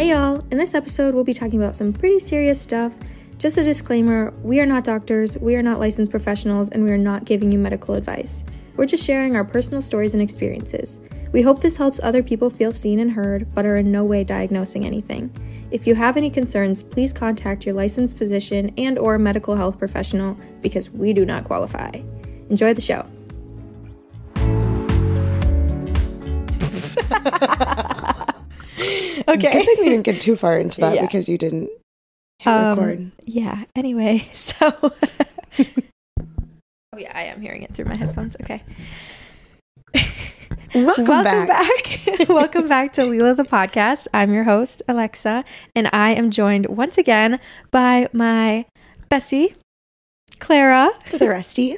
Hey y'all, in this episode we'll be talking about some pretty serious stuff. Just a disclaimer, we are not doctors, we are not licensed professionals, and we are not giving you medical advice. We're just sharing our personal stories and experiences. We hope this helps other people feel seen and heard, but are in no way diagnosing anything. If you have any concerns, please contact your licensed physician and or medical health professional because we do not qualify. Enjoy the show. Okay. Good thing we didn't get too far into that because you didn't hit record. Yeah, anyway, so... Oh yeah, I am hearing it through my headphones. Okay. Welcome back. Welcome back to Lila the podcast. I'm your host, Alexa, and I am joined once again by my bestie, Clara. For the resty.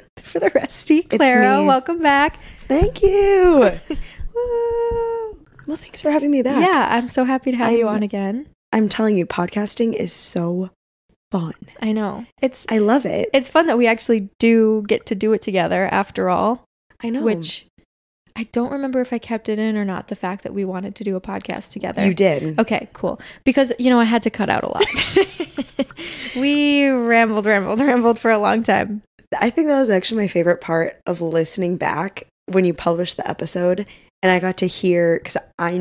Clara, me. welcome back. Thank you. Woo. Well, thanks for having me back. Yeah, I'm so happy to have you on again. I'm telling you, podcasting is so fun. I know. I love it. It's fun that we actually do get to do it together after all. I know. Which I don't remember if I kept it in or not, the fact that we wanted to do a podcast together. You did. Okay, cool. Because, I had to cut out a lot. We rambled for a long time. I think that was actually my favorite part of listening back when you published the episode. And I got to hear, because I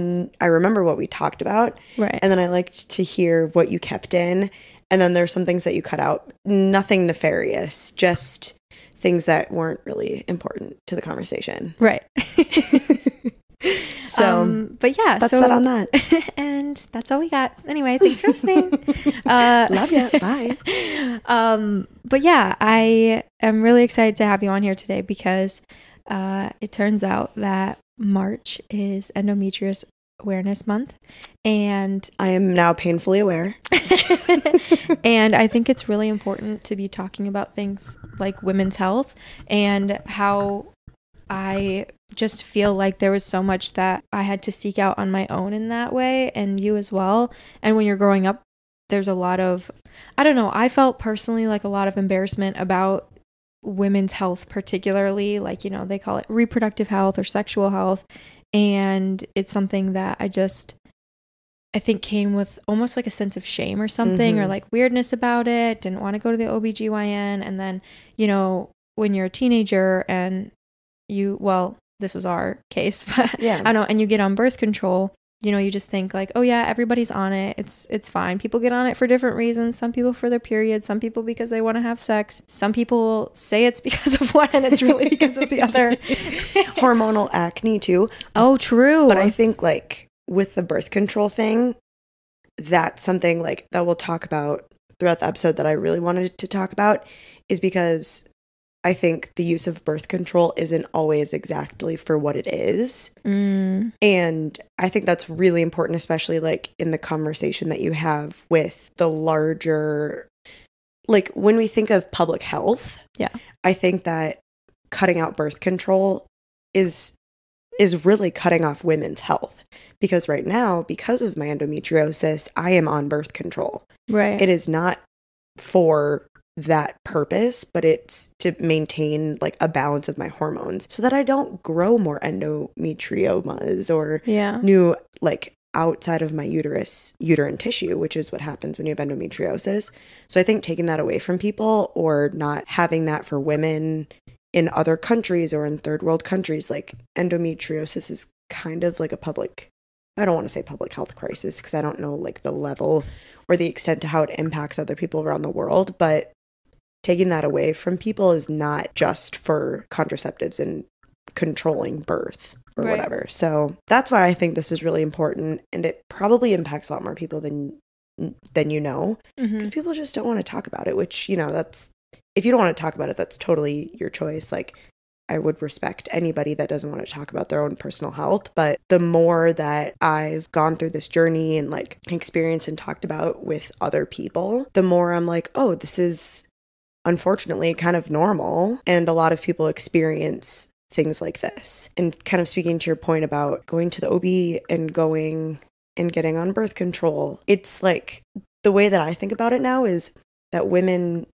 remember what we talked about. Right. And then I liked to hear what you kept in. And then there's some things that you cut out. Nothing nefarious, just things that weren't really important to the conversation. Right. So, but yeah, that's that on that. And that's all we got. Anyway, thanks for listening. Love you. Bye. But yeah, I am really excited to have you on here today because it turns out that March is Endometriosis Awareness Month, and I am now painfully aware. And I think it's really important to be talking about things like women's health and how I just feel like there was so much that I had to seek out on my own in that way, and you as well. And when you're growing up, there's a lot of, I don't know, I felt personally like a lot of embarrassment about women's health, particularly like, they call it reproductive health or sexual health. And it's something that I think came with almost like a sense of shame or something, or like weirdness about it. Didn't want to go to the OBGYN. And then, when you're a teenager and this was our case, but yeah. I don't know, and you get on birth control, you just think like, oh yeah, everybody's on it. It's fine. People get on it for different reasons. Some people for their period, some people because they want to have sex. Some people say it's because of one and it's really because of the other. Hormonal acne too. Oh, true. But I think like with the birth control thing, that's something like that we'll talk about throughout the episode that I really wanted to talk about, is because I think the use of birth control isn't always exactly for what it is. And I think that's really important, especially like in the conversation that you have with the larger, like when we think of public health, I think that cutting out birth control is really cutting off women's health. Because right now, because of my endometriosis, I am on birth control. Right. It is not for that purpose, but it's to maintain like a balance of my hormones so that I don't grow more endometriomas or new like outside of my uterine tissue, which is what happens when you have endometriosis. So I think taking that away from people or not having that for women in other countries or in third world countries, like endometriosis is kind of like I don't want to say public health crisis because I don't know like the level or the extent to how it impacts other people around the world, but taking that away from people is not just for contraceptives and controlling birth or whatever. So that's why I think this is really important, and it probably impacts a lot more people than because people just don't want to talk about it, which, that's, if you don't want to talk about it, that's totally your choice. Like, I would respect anybody that doesn't want to talk about their own personal health. But the more that I've gone through this journey and like experienced and talked about with other people, the more I'm like, oh, this is unfortunately kind of normal. And a lot of people experience things like this. And kind of speaking to your point about going to the OB and going and getting on birth control, it's like the way that I think about it now is that women,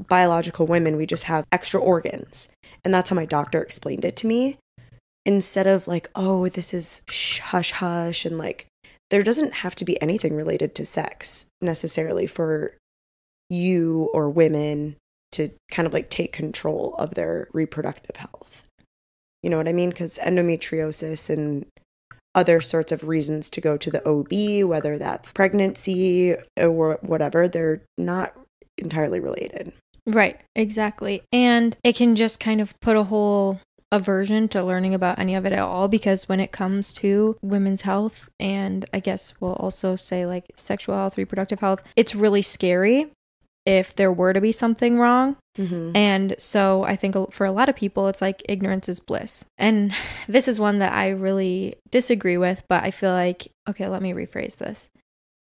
biological women, we just have extra organs. And that's how my doctor explained it to me. Instead of like, oh, this is hush hush and like there doesn't have to be anything related to sex necessarily for you or women to kind of like take control of their reproductive health. You know what I mean? Because endometriosis and other sorts of reasons to go to the OB, whether that's pregnancy or whatever, they're not entirely related. Right, exactly. And it can just kind of put a whole aversion to learning about any of it at all, because when it comes to women's health, and I guess we'll also say like sexual health, reproductive health, it's really scary if there were to be something wrong. Mm-hmm. And so I think for a lot of people, it's like ignorance is bliss. And this is one that I really disagree with, but I feel like, okay, let me rephrase this.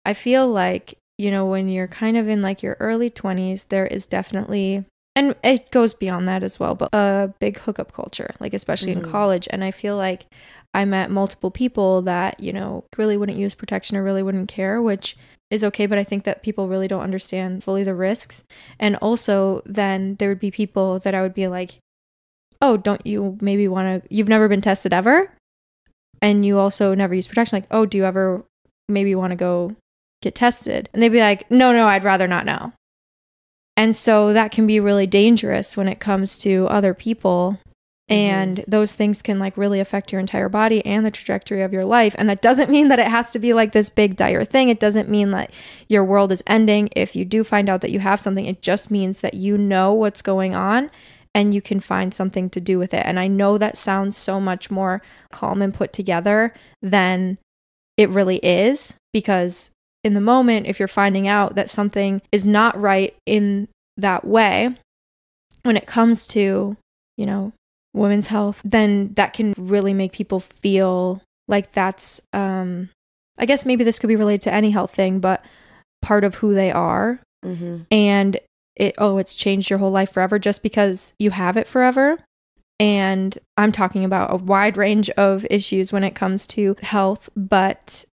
I feel like, you know, when you're kind of in like your early 20s, there is definitely, and it goes beyond that as well, but a big hookup culture, like especially in college. And I feel like I met multiple people that, you know, really wouldn't use protection or really wouldn't care, which is okay, but I think that people really don't understand fully the risks. And also then there would be people that I would be like, oh, don't you maybe want to, you've never been tested ever? And you also never use protection. Like, oh, do you ever maybe want to go get tested? And they'd be like, no, I'd rather not know. And so that can be really dangerous when it comes to other people. And those things can like really affect your entire body and the trajectory of your life. And that doesn't mean that it has to be like this big dire thing. It doesn't mean that your world is ending if you do find out that you have something. It just means that you know what's going on and you can find something to do with it. And I know that sounds so much more calm and put together than it really is, because in the moment, if you're finding out that something is not right in that way, when it comes to, you know, women's health, then that can really make people feel like that's, I guess maybe this could be related to any health thing, but part of who they are. And it's changed your whole life forever just because you have it forever. And I'm talking about a wide range of issues when it comes to health, but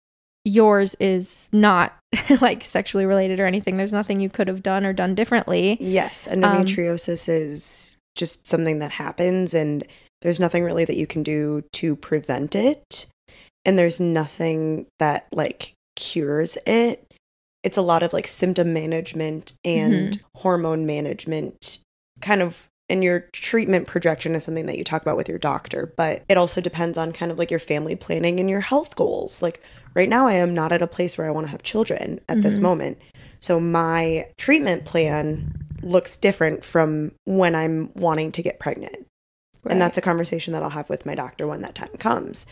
yours is not like sexually related or anything. There's nothing you could have done or done differently. Yes, endometriosis is just something that happens, and there's nothing really that you can do to prevent it, and there's nothing that like cures it. It's a lot of like symptom management and hormone management, kind of, and your treatment projection is something that you talk about with your doctor, but it also depends on kind of like your family planning and your health goals. Like right now I am not at a place where I want to have children at this moment, so my treatment plan looks different from when I'm wanting to get pregnant. Right. And that's a conversation that I'll have with my doctor when that time comes.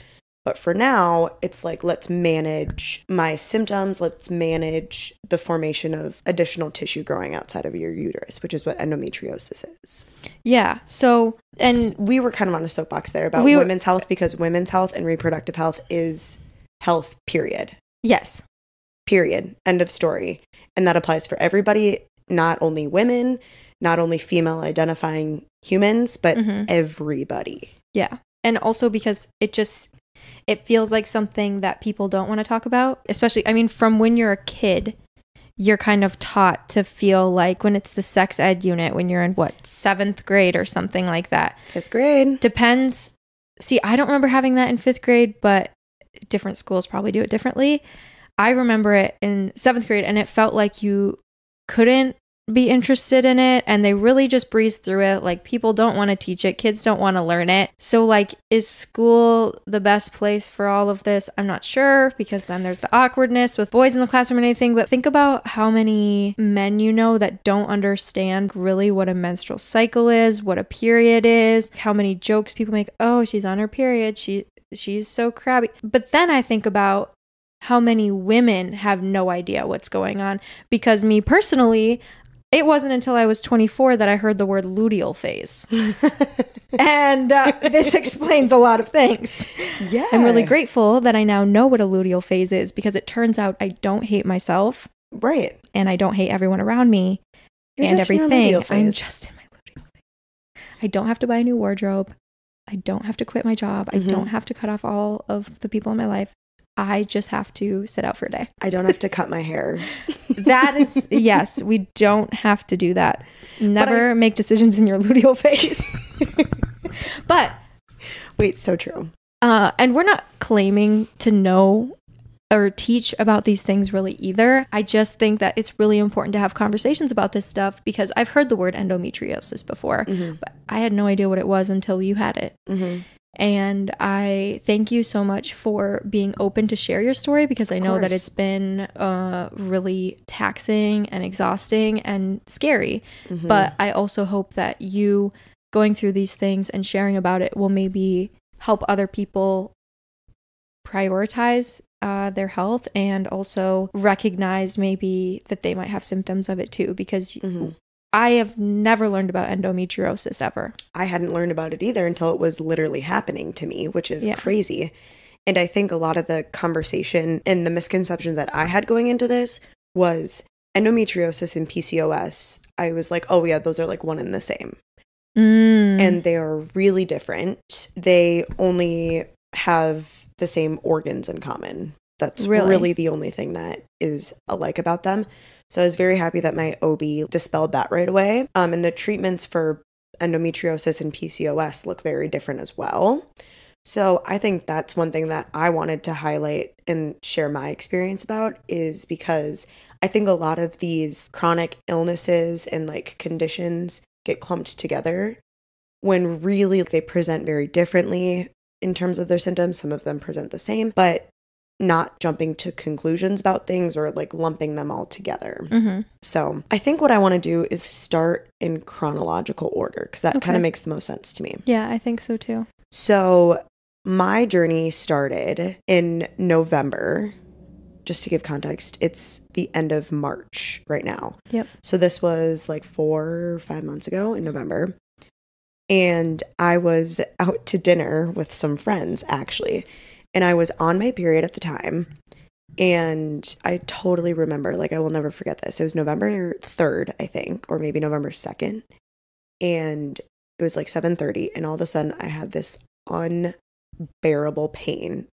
But for now, it's like, let's manage my symptoms. Let's manage the formation of additional tissue growing outside of your uterus, which is what endometriosis is. Yeah. So, and we were kind of on a soapbox there about women's health, because women's health and reproductive health is health, period. Yes. Period. End of story. And that applies for everybody, not only women, not only female identifying humans, but everybody. Yeah. And also because it feels like something that people don't want to talk about, especially, I mean, from when you're a kid, you're kind of taught to feel like when it's the sex ed unit, when you're in 7th grade or something like that. 5th grade. Depends. See, I don't remember having that in 5th grade, but different schools probably do it differently. I remember it in 7th grade, and it felt like you couldn't be interested in it, and they really just breezed through it. Like, people don't want to teach it, kids don't want to learn it. So like, is school the best place for all of this? I'm not sure, because then there's the awkwardness with boys in the classroom and anything. But think about how many men you know that don't understand really what a menstrual cycle is, what a period is, how many jokes people make. Oh, she's on her period, she's so crabby. But then I think about how many women have no idea what's going on, because me personally, it wasn't until I was 24 that I heard the word luteal phase. And this explains a lot of things. Yeah. I'm really grateful that I now know what a luteal phase is, because it turns out I don't hate myself. Right. And I don't hate everyone around me. You're and everything. I'm just in my luteal phase. I don't have to buy a new wardrobe. I don't have to quit my job. I don't have to cut off all of the people in my life. I just have to sit out for a day. I don't have to cut my hair. That is, yes, we don't have to do that. Never make decisions in your luteal phase. But wait, so true. And we're not claiming to know or teach about these things really either. I just think that it's really important to have conversations about this stuff because I've heard the word endometriosis before, but I had no idea what it was until you had it. And I thank you so much for being open to share your story because I know that it's been really taxing and exhausting and scary. But I also hope that you going through these things and sharing about it will maybe help other people prioritize their health and also recognize maybe that they might have symptoms of it too because I have never learned about endometriosis ever. I hadn't learned about it either until it was literally happening to me, which is crazy. And I think a lot of the conversation and the misconceptions that I had going into this was endometriosis and PCOS. I was like, oh yeah, those are like one and the same. And they are really different. They only have the same organs in common. That's really the only thing that is alike about them. So I was very happy that my OB dispelled that right away. And the treatments for endometriosis and PCOS look very different as well. So I think that's one thing that I wanted to highlight and share my experience about is because I think a lot of these chronic illnesses and like conditions get clumped together when really they present very differently in terms of their symptoms. Some of them present the same, but not jumping to conclusions about things or like lumping them all together. So I think what I want to do is start in chronological order because that kind of makes the most sense to me. Yeah, I think so too. So my journey started in November. Just to give context, it's the end of March right now. So this was like 4 or 5 months ago in November. And I was out to dinner with some friends actually. And I was on my period at the time. And I totally remember, like, I will never forget this. It was November 3rd, I think, or maybe November 2nd. And it was like 7:30. And all of a sudden, I had this unbearable pain.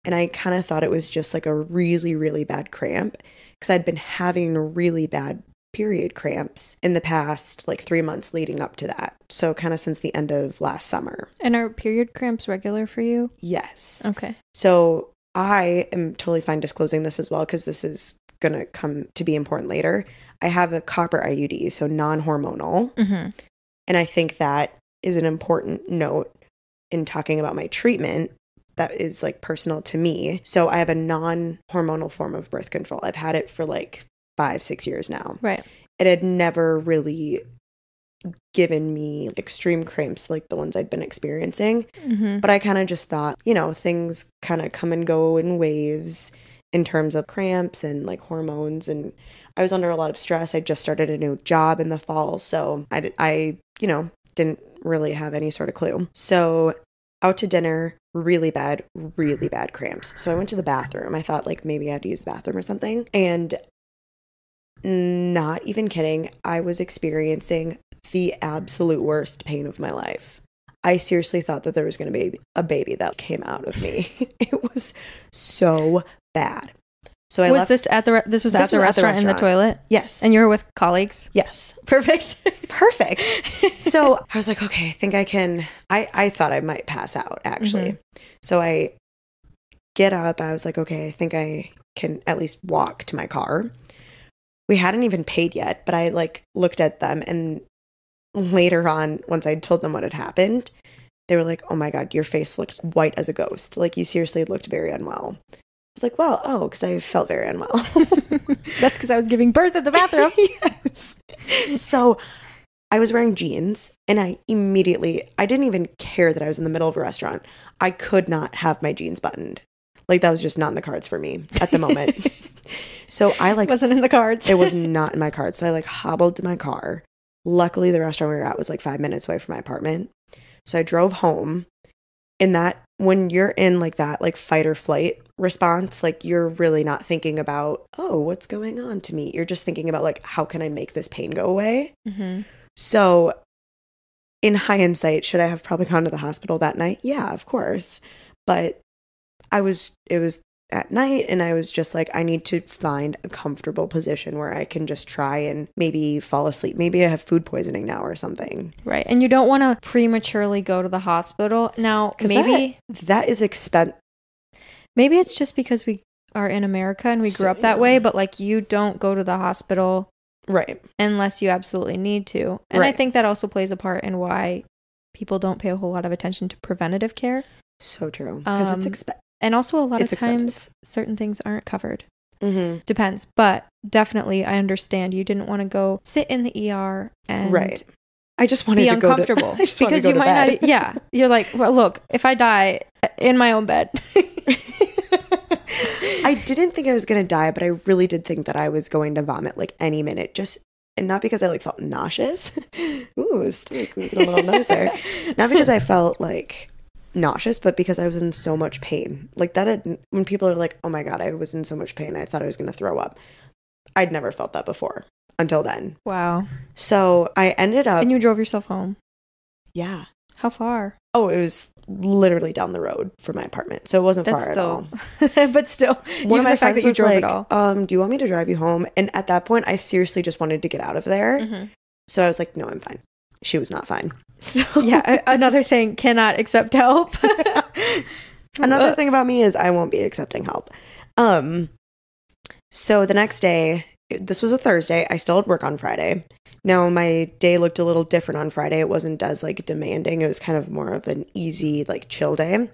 And I kind of thought it was just like a really, really bad cramp. Because I'd been having really bad period cramps in the past like 3 months leading up to that. So kind of since the end of last summer. And are period cramps regular for you? Yes. Okay. So I am totally fine disclosing this as well because this is going to come to be important later. I have a copper IUD, so non-hormonal. And I think that is an important note in talking about my treatment that is like personal to me. So I have a non-hormonal form of birth control. I've had it for like 5-6 years now. Right. It had never really given me extreme cramps like the ones I'd been experiencing. But I kind of just thought, you know, things kind of come and go in waves in terms of cramps and like hormones. And I was under a lot of stress. I just started a new job in the fall. So I you know, didn't really have any sort of clue. So out to dinner, really bad cramps. So I went to the bathroom. I thought like maybe I had to use the bathroom or something. And not even kidding, I was experiencing the absolute worst pain of my life. I seriously thought that there was going to be a baby that came out of me. It was so bad. So I left. This was at the restaurant in the toilet? Yes. And you were with colleagues? Yes. Perfect. So I was like, okay, I think I can. I thought I might pass out actually. So I get up. I was like, okay, I think I can at least walk to my car. We hadn't even paid yet, but I like looked at them, and later on, once I told them what had happened, they were like, oh my God, your face looked white as a ghost. Like you seriously looked very unwell. I was like, well, because I felt very unwell. That's because I was giving birth at the bathroom. Yes. So I was wearing jeans, and I didn't even care that I was in the middle of a restaurant. I could not have my jeans buttoned. Like that was just not in the cards for me at the moment. So I like wasn't in the cards. It was not in my cards. So I like hobbled to my car. Luckily, the restaurant we were at was like 5 minutes away from my apartment. So I drove home. And that when you're in like that like fight or flight response, like you're really not thinking about, oh, what's going on to me? You're just thinking about like, how can I make this pain go away? So in hindsight, should I have probably gone to the hospital that night? Yeah, of course. But it was at night, and I was just like, I need to find a comfortable position where I can just try and maybe fall asleep. Maybe I have food poisoning now or something. Right. And you don't want to prematurely go to the hospital. Now, maybe that is expensive. Maybe it's just because we are in America and we grew up that way, but like you don't go to the hospital right unless you absolutely need to. And I think that also plays a part in why people don't pay a whole lot of attention to preventative care. So true. Because it's expensive. And also a lot of times certain things aren't covered. Depends. But definitely I understand you didn't want to go sit in the ER and I just wanted be to uncomfortable go to, because you might not. You're like, well, look, if I die in my own bed. I didn't think I was going to die, but I really did think that I was going to vomit like any minute. And not because I like felt nauseous. Ooh, stick a little nose there. Not because I felt like nauseous, but because I was in so much pain. Like when people are like, oh my God, I was in so much pain, I thought I was going to throw up. I'd never felt that before until then. Wow. So I ended up. And you drove yourself home? Yeah. How far? Oh, it was literally down the road from my apartment. So it wasn't far at all. But still, one of my friends was like, do you want me to drive you home? And at that point, I seriously just wanted to get out of there. So I was like, no, I'm fine. She was not fine. So yeah, another thing, cannot accept help. Another thing about me is I won't be accepting help. So the next day, this was a Thursday. I still had work on Friday. Now, my day looked a little different on Friday. It wasn't as, like, demanding. It was kind of more of an easy, like, chill day.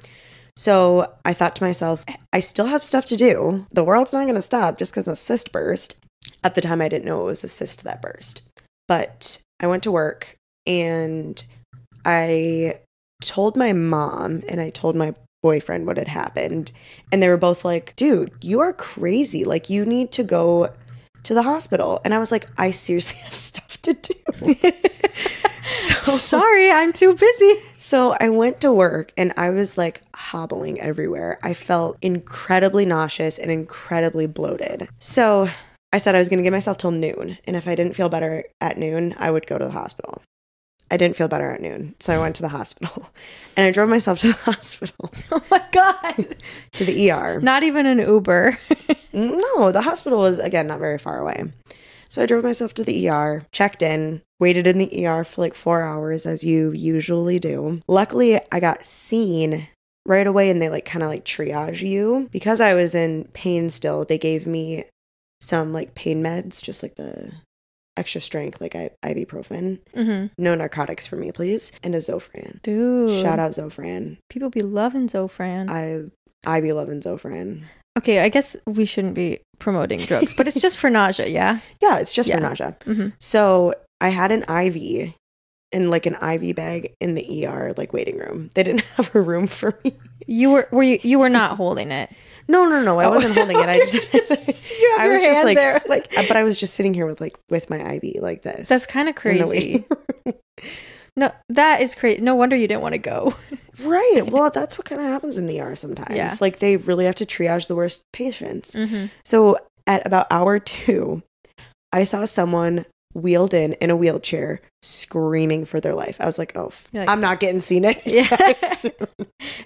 So I thought to myself, I still have stuff to do. The world's not going to stop just because a cyst burst. At the time, I didn't know it was a cyst that burst. But I went to work, and I told my mom, and I told my boyfriend what had happened. And they were both like, dude, you are crazy. Like, you need to go to the hospital. And I was like, I seriously have stuff to do. Sorry, I'm too busy. So I went to work and I was like hobbling everywhere. I felt incredibly nauseous and incredibly bloated. So I said I was going to give myself till noon. And if I didn't feel better at noon, I would go to the hospital. I didn't feel better at noon. So I went to the hospital and I drove myself to the hospital. Oh my God. To the ER. Not even an Uber. No, the hospital was, again, not very far away. So I drove myself to the ER, checked in, waited in the ER for like 4 hours as you usually do. Luckily, I got seen right away and they like kind of like triage you. Because I was in pain still, they gave me some like pain meds, just like the extra strength, like ibuprofen. No narcotics for me, please. And a Zofran. Dude. Shout out Zofran. People be loving Zofran. I be loving Zofran. Okay, I guess we shouldn't be promoting drugs, but it's just for nausea, yeah? Yeah, it's just for nausea. So I had an IV in like an IV bag in the ER like waiting room. They didn't have a room for me. You were not holding it. No, I wasn't holding it. I just I was just like there, like, but I was just sitting here with my IV like this. That's kind of crazy. No, that is crazy. No wonder you didn't want to go. Right. Well, that's what kind of happens in the ER sometimes. Yeah. Like they really have to triage the worst patients. So at about hour 2, I saw someone wheeled in a wheelchair screaming for their life. I was like, oh, like, I'm not getting seen anytime soon.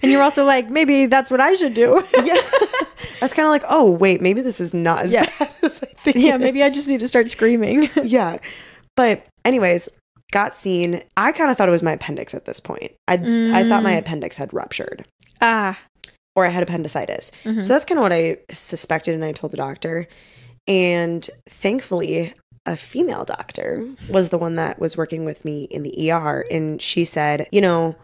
And you're also like, maybe that's what I should do. Yeah. I was kind of like, oh, wait, maybe this is not as bad as I think it maybe is. I just need to start screaming. Yeah. But anyways, got seen. I kind of thought it was my appendix at this point. I thought my appendix had ruptured. Or I had appendicitis. So that's kind of what I suspected, and I told the doctor. And thankfully, a female doctor was the one that was working with me in the ER. And she said, you know,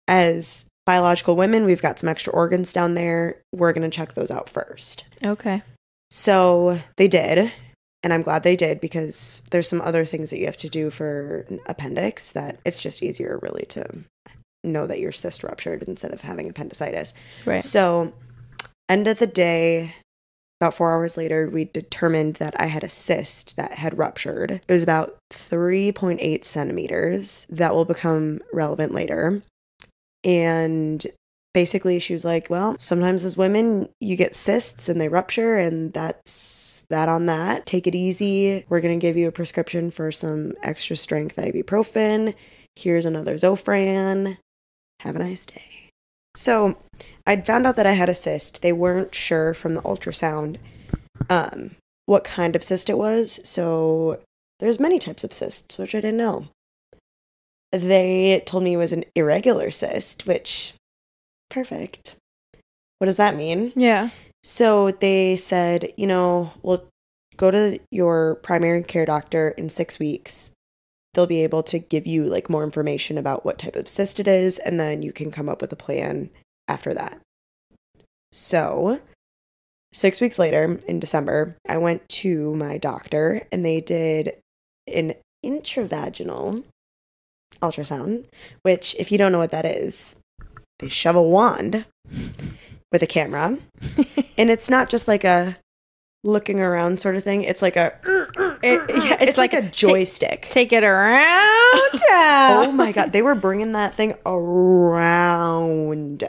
as biological women, we've got some extra organs down there. We're going to check those out first. Okay. So they did. And I'm glad they did, because there's some other things that you have to do for an appendix that it's just easier really to know that your cyst ruptured instead of having appendicitis. Right. So end of the day, about 4 hours later, we determined that I had a cyst that had ruptured. It was about 3.8 centimeters. That will become relevant later. And basically, she was like, well, sometimes as women, you get cysts and they rupture, and that's that on that. Take it easy. We're going to give you a prescription for some extra strength ibuprofen. Here's another Zofran. Have a nice day. So I'd found out that I had a cyst. They weren't sure from the ultrasound what kind of cyst it was. So there's many types of cysts, which I didn't know. They told me it was an irregular cyst, which... perfect. What does that mean? Yeah. So they said, we'll go to your primary care doctor in 6 weeks. They'll be able to give you like more information about what type of cyst it is, and then you can come up with a plan after that. So 6 weeks later, in December, I went to my doctor and they did an intravaginal ultrasound, which, if you don't know what that is, they shove a wand with a camera, and it's not just like a looking around sort of thing. It's like it's like a joystick. Take it around town. Oh my God, they were bringing that thing around.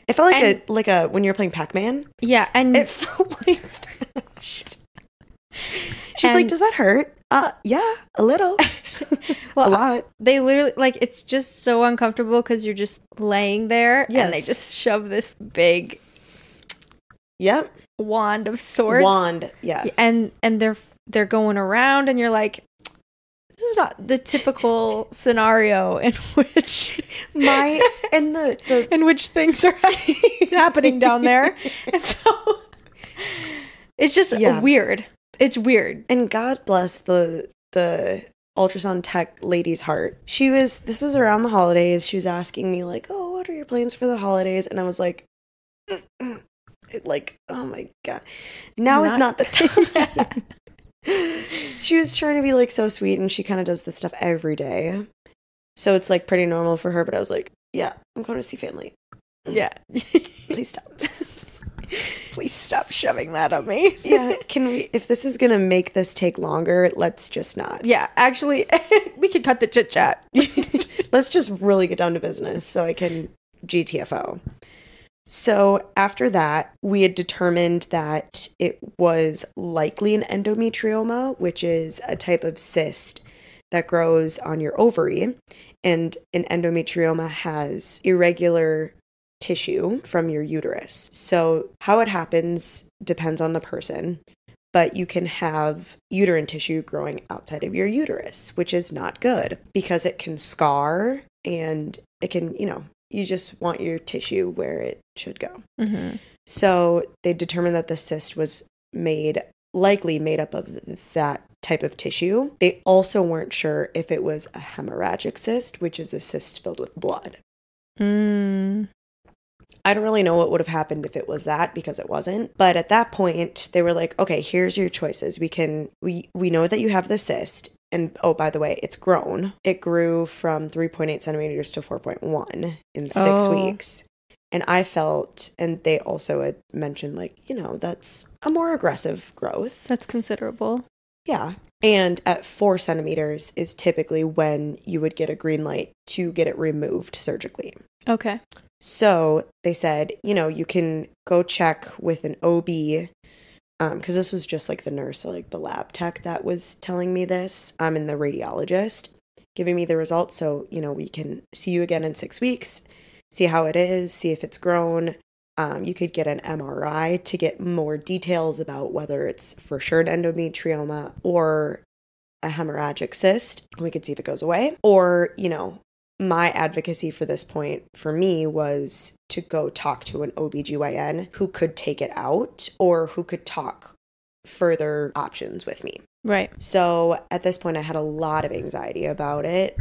It felt like a when you're playing Pac-Man. Yeah, and it felt like that. She's like, "Does that hurt?" Yeah, a little. Well, a lot. They literally, like, it's just so uncomfortable because you're just laying there, yes. and they just shove this big, wand of sorts. Yeah. And they're going around, and you're like, this is not the typical scenario in which in which things are happening down there. And so it's just weird. It's weird. And God bless the ultrasound tech lady's heart. This was around the holidays. She was asking me like, "Oh, what are your plans for the holidays?" And I was like, oh my God, now is not the time. She was trying to be like so sweet, and she kind of does this stuff every day, so it's like pretty normal for her. But I was like, yeah, I'm going to see family. Yeah. Please stop. Please stop shoving that on me. Yeah, can we, if this is gonna make this take longer, let's just not. Yeah, actually, we could cut the chit chat. Let's just really get down to business so I can GTFO. So after that, we had determined that it was likely an endometrioma, which is a type of cyst that grows on your ovary. And an endometrioma has irregular tissue from your uterus. So how it happens depends on the person, but you can have uterine tissue growing outside of your uterus, which is not good because it can scar and it can, you just want your tissue where it should go. Mm-hmm. So they determined that the cyst was likely made up of that type of tissue. They also weren't sure if it was a hemorrhagic cyst, which is a cyst filled with blood. I don't really know what would have happened if it was that, because it wasn't. But at that point, they were like, okay, here's your choices. We know that you have the cyst. And oh, by the way, it's grown. It grew from 3.8 centimeters to 4.1 in 6 weeks. And I felt, and they also had mentioned, like, that's a more aggressive growth. That's considerable. Yeah. And at 4 centimeters is typically when you would get a green light to get it removed surgically. Okay. So they said, you can go check with an OB, because this was just like the nurse, so like the lab tech that was telling me this, and the radiologist giving me the results. So, we can see you again in 6 weeks, see how it is, see if it's grown. You could get an MRI to get more details about whether it's for sure an endometrioma or a hemorrhagic cyst. We could see if it goes away. Or, my advocacy for this point for me was to go talk to an OBGYN who could take it out or who could talk further options with me. Right. So at this point, I had a lot of anxiety about it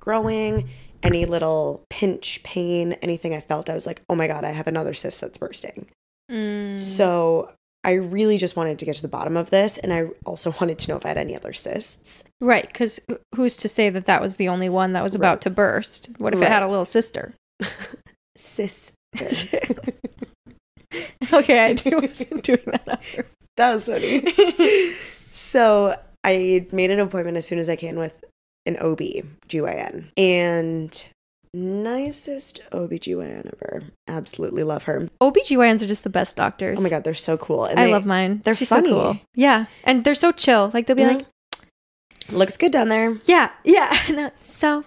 growing. Any little pinch, pain, anything I felt, I was like, oh my God, I have another cyst that's bursting. So I really just wanted to get to the bottom of this. And I also wanted to know if I had any other cysts. Right. Because who's to say that was the only one that was about to burst? What if it had a little sister? Sister. Okay, I wasn't doing that after. That was funny. So I made an appointment as soon as I can with an OB-GYN. And nicest OB-GYN ever. Absolutely love her. OB-GYNs are just the best doctors. Oh my God, they're so cool. And I love mine. She's funny. So cool. Yeah. And they're so chill. Like, they'll be like, looks good down there. Yeah. Yeah. So,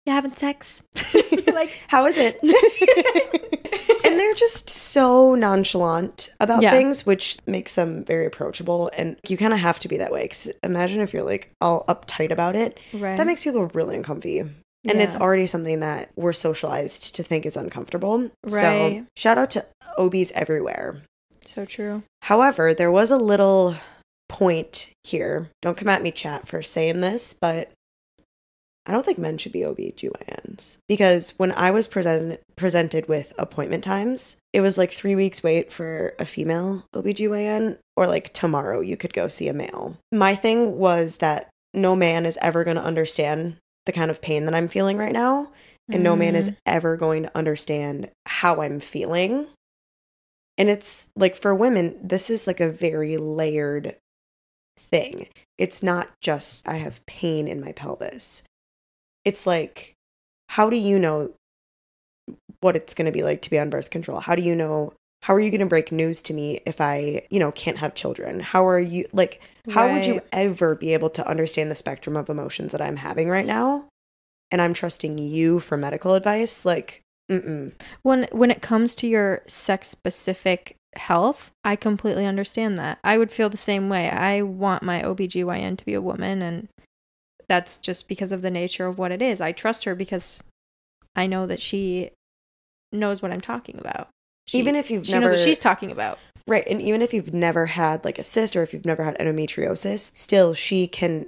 you having sex? You're like, how is it? And they're just so nonchalant about things, which makes them very approachable. And you kind of have to be that way. Because imagine if you're like all uptight about it. Right. That makes people really uncomfy. And it's already something that we're socialized to think is uncomfortable. Right. So shout out to OBs everywhere. So true. However, there was a little point here. Don't come at me, chat, for saying this, but I don't think men should be OBGYNs. Because when I was presented with appointment times, it was like 3 weeks wait for a female OBGYN, or like tomorrow you could go see a male. My thing was that no man is ever going to understand the kind of pain that I'm feeling right now. And no man is ever going to understand how I'm feeling. And it's like, for women, this is like a very layered thing. It's not just I have pain in my pelvis. It's like, how do you know what it's going to be like to be on birth control? How do you know, how are you going to break news to me if I, can't have children? How are you, like, how would you ever be able to understand the spectrum of emotions that I'm having right now? And I'm trusting you for medical advice? Like, mm-mm. When it comes to your sex-specific health, I completely understand that. I would feel the same way. I want my OBGYN to be a woman, and that's just because of the nature of what it is. I trust her because I know that she knows what I'm talking about. Even if she knows what she's talking about. Right. And even if you've never had like a cyst, or if you've never had endometriosis, still she can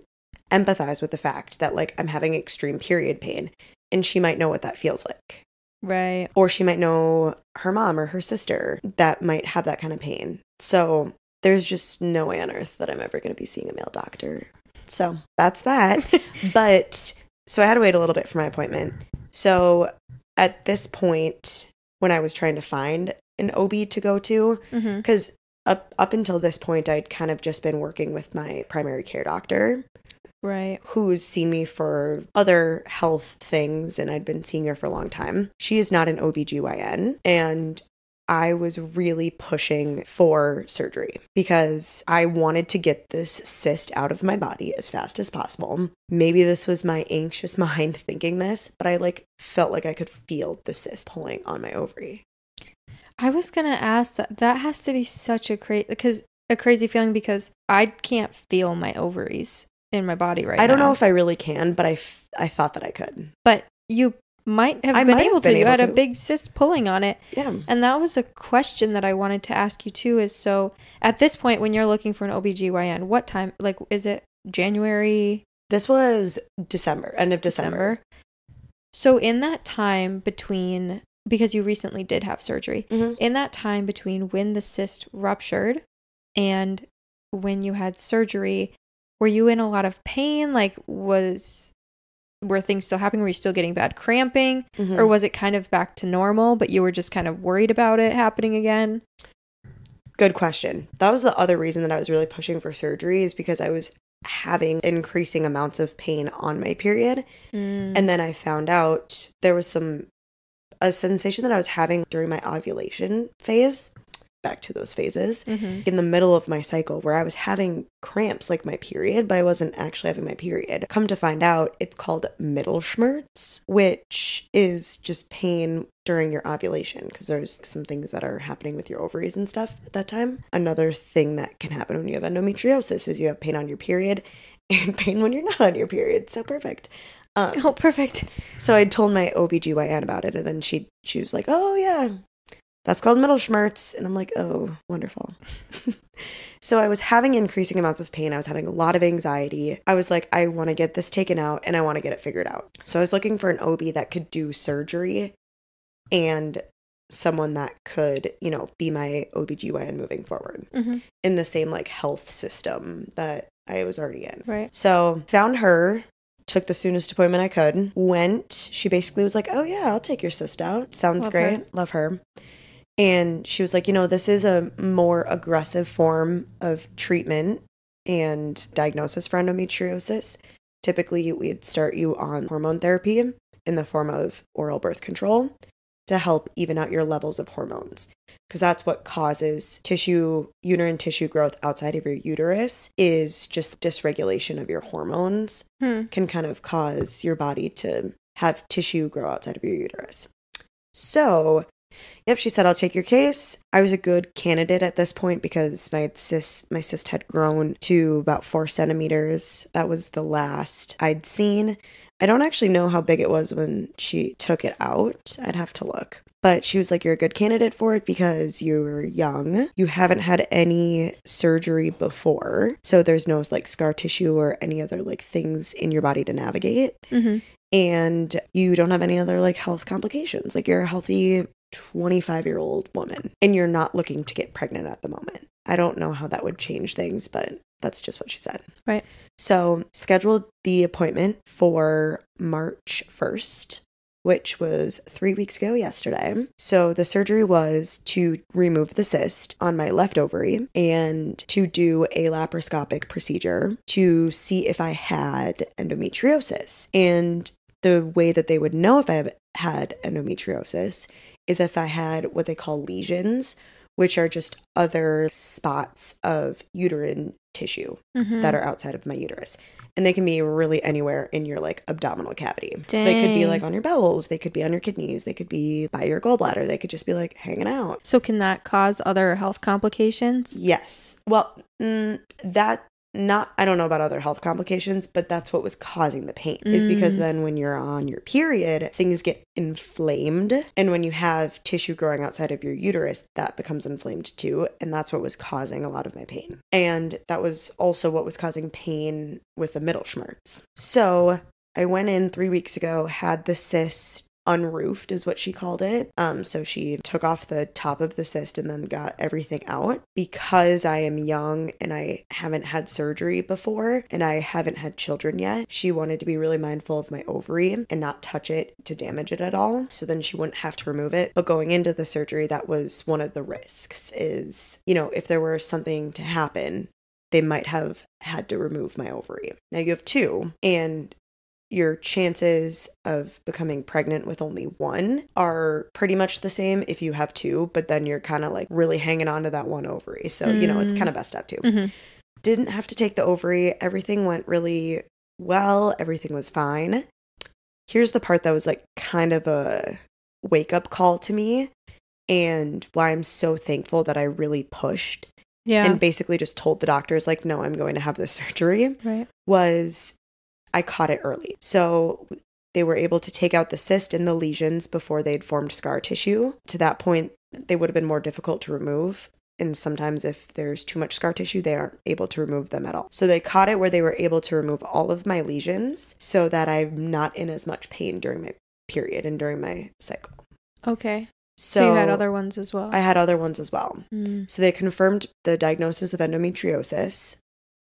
empathize with the fact that like I'm having extreme period pain, and she might know what that feels like. Right. Or she might know her mom or her sister that might have that kind of pain. So there's just no way on earth that I'm ever going to be seeing a male doctor. So that's that. But so I had to wait a little bit for my appointment. So at this point, when I was trying to find an OB to go to, because up until this point, I'd kind of just been working with my primary care doctor. Right. Who's seen me for other health things, and I'd been seeing her for a long time. She is not an OBGYN, and I was really pushing for surgery because I wanted to get this cyst out of my body as fast as possible. Maybe this was my anxious mind thinking this, but I like felt like I could feel the cyst pulling on my ovary. I was going to ask that has to be such a crazy feeling, because I can't feel my ovaries in my body right now. I don't know if I really can, but I thought that I could. But you might have been able to. You had a big cyst pulling on it. Yeah. And that was a question that I wanted to ask you too, is so at this point when you're looking for an OBGYN, what time, like, is it January? This was December, end of December. So in that time between, because you recently did have surgery, in that time between when the cyst ruptured and when you had surgery, were you in a lot of pain? Like, were things still happening? Were you still getting bad cramping? Or was it kind of back to normal, but you were just kind of worried about it happening again? Good question. That was the other reason that I was really pushing for surgery, is because I was having increasing amounts of pain on my period. And then I found out there was a sensation that I was having during my ovulation phase. Back to those phases in the middle of my cycle, where I was having cramps like my period, but I wasn't actually having my period. Come to find out, it's called Mittelschmerz, which is just pain during your ovulation, because there's some things that are happening with your ovaries and stuff at that time. Another thing that can happen when you have endometriosis is you have pain on your period and pain when you're not on your period. So perfect. Perfect. So I told my OBGYN about it, and then she was like, oh yeah, that's called Mittelschmerz. And I'm like, oh, wonderful. So I was having increasing amounts of pain. I was having a lot of anxiety. I was like, I want to get this taken out, and I want to get it figured out. So I was looking for an OB that could do surgery and someone that could, be my OBGYN moving forward in the same like health system that I was already in. Right. So found her. Took the soonest appointment I could. Went. She basically was like, oh yeah, I'll take your cyst out. Sounds great. Love her. And she was like, this is a more aggressive form of treatment and diagnosis for endometriosis. Typically, we'd start you on hormone therapy in the form of oral birth control to help even out your levels of hormones. Because that's what causes uterine tissue growth outside of your uterus, is just dysregulation of your hormones can kind of cause your body to have tissue grow outside of your uterus. So, yep, she said, I'll take your case. I was a good candidate at this point because my cyst had grown to about 4 centimeters. That was the last I'd seen. I don't actually know how big it was when she took it out. I'd have to look. But she was like, you're a good candidate for it because you're young. You haven't had any surgery before. So there's no like scar tissue or any other like things in your body to navigate. Mm-hmm. And you don't have any other like health complications. Like you're a healthy 25-year-old woman and you're not looking to get pregnant at the moment. I don't know how that would change things, but that's just what she said. Right. So scheduled the appointment for March 1st, which was 3 weeks ago yesterday. So the surgery was to remove the cyst on my left ovary and to do a laparoscopic procedure to see if I had endometriosis. And the way that they would know if I had endometriosis is if I had what they call lesions, which are just other spots of uterine tissue that are outside of my uterus. And they can be really anywhere in your like abdominal cavity. Dang. So they could be like on your bowels, they could be on your kidneys, they could be by your gallbladder, they could just be like hanging out. So can that cause other health complications? Yes. Well, I don't know about other health complications, but that's what was causing the pain is because then when you're on your period, things get inflamed. And when you have tissue growing outside of your uterus, that becomes inflamed too. And that's what was causing a lot of my pain. And that was also what was causing pain with the middle schmerz. So I went in 3 weeks ago, had the cyst unroofed is what she called it. So she took off the top of the cyst and then got everything out. Because I am young and I haven't had surgery before and I haven't had children yet, she wanted to be really mindful of my ovary and not touch it to damage it at all. So then she wouldn't have to remove it. But going into the surgery, that was one of the risks is, if there were something to happen, they might have had to remove my ovary. Now you have two, and your chances of becoming pregnant with only one are pretty much the same if you have two, but then you're kind of like really hanging on to that one ovary. So, it's kind of best to have two. Mm-hmm. Didn't have to take the ovary. Everything went really well. Everything was fine. Here's the part that was like kind of a wake up call to me and why I'm so thankful that I really pushed. Yeah. And basically just told the doctors like, no, I'm going to have this surgery. Right. Was I caught it early. So they were able to take out the cyst and the lesions before they'd formed scar tissue. To that point, they would have been more difficult to remove. And sometimes if there's too much scar tissue, they aren't able to remove them at all. So they caught it where they were able to remove all of my lesions so that I'm not in as much pain during my period and during my cycle. Okay. So you had other ones as well? I had other ones as well. So they confirmed the diagnosis of endometriosis,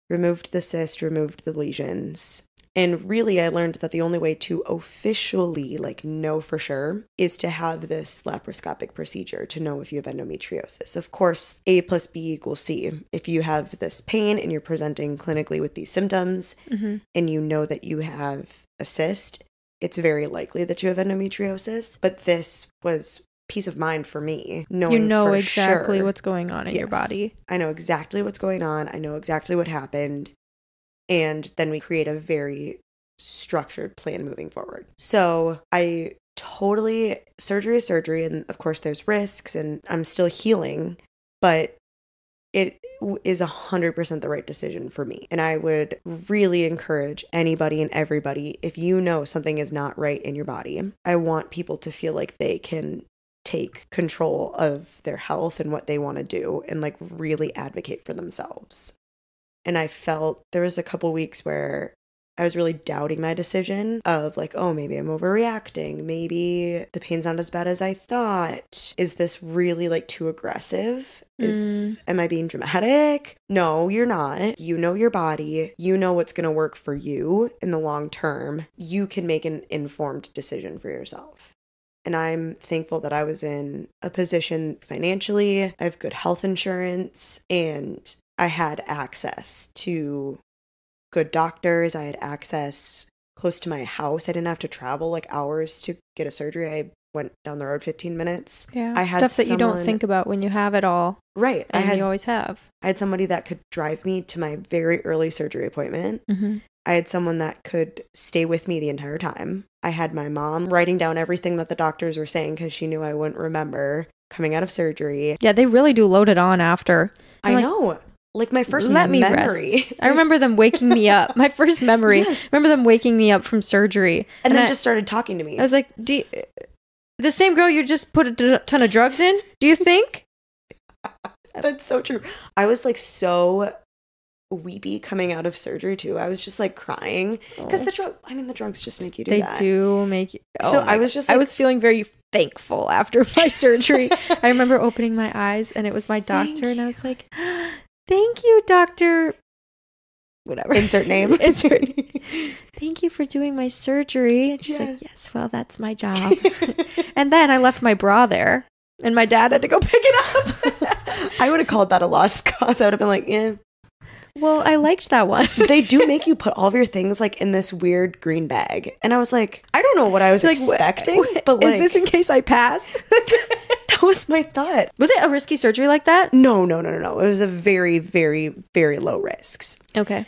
removed the cyst, removed the lesions. And really, I learned that the only way to officially, know for sure is to have this laparoscopic procedure to know if you have endometriosis. Of course, A plus B equals C. If you have this pain and you're presenting clinically with these symptoms and you know that you have a cyst, it's very likely that you have endometriosis. But this was peace of mind for me, knowing for exactly sure, what's going on in your body. I know exactly what's going on. I know exactly what happened. And then we create a very structured plan moving forward. So surgery is surgery. And of course there's risks and I'm still healing, but it is 100% the right decision for me. And I would really encourage anybody and everybody, if you know something is not right in your body, I want people to feel like they can take control of their health and what they want to do and really advocate for themselves. And I felt there was a couple weeks where I was really doubting my decision of maybe I'm overreacting. Maybe the pain's not as bad as I thought. Is this really too aggressive? Am I being dramatic? No, you're not. You know your body. You know what's going to work for you in the long term. You can make an informed decision for yourself. And I'm thankful that I was in a position financially. I have good health insurance and I had access to good doctors. I had access close to my house. I didn't have to travel hours to get a surgery. I went down the road 15 minutes. Yeah, I had stuff that you don't think about when you have it all. Right. And you always have. I had somebody that could drive me to my very early surgery appointment. I had someone that could stay with me the entire time. I had my mom writing down everything that the doctors were saying because she knew I wouldn't remember coming out of surgery. Yeah, they really do load it on after. I know. My first memory. Rest. I remember them waking me up. My first memory. Yes. I remember them waking me up from surgery. And then just started talking to me. I was like, The same girl you just put a ton of drugs in? Do you think? That's so true. I was like so weepy coming out of surgery too. I was just like crying because the drugs just make you do that. They do make you. So I was just like, I was feeling very thankful after my surgery. I remember opening my eyes and it was my doctor and I was like, thank you, doctor. Whatever. Insert name. Thank you for doing my surgery. And she's like, yes, well, that's my job. And then I left my bra there and my dad had to go pick it up. I would have called that a lost cause. I would have been like, yeah. Well, I liked that one. They do make you put all of your things like in this weird green bag. And I was like, I don't know what I was expecting, but like, is this in case I pass? That was my thought. Was it a risky surgery like that? No. It was a very, very, very low risks. Okay.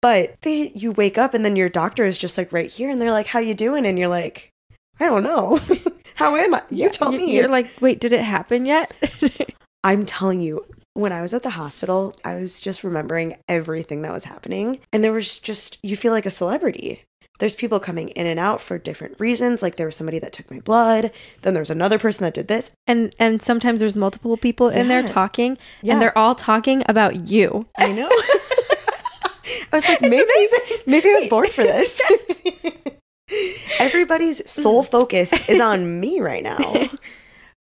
But you wake up and then your doctor is just like right here and they're like, how you doing? And you're like, I don't know. How am I? You tell me. You're like, wait, did it happen yet? I'm telling you, when I was at the hospital, I was just remembering everything that was happening. And there was just, you feel like a celebrity. There's people coming in and out for different reasons. Like there was somebody that took my blood. Then there was another person that did this. And sometimes there's multiple people in there talking. Yeah. And they're all talking about you. I know. I was like, maybe I was born for this. Everybody's sole focus is on me right now.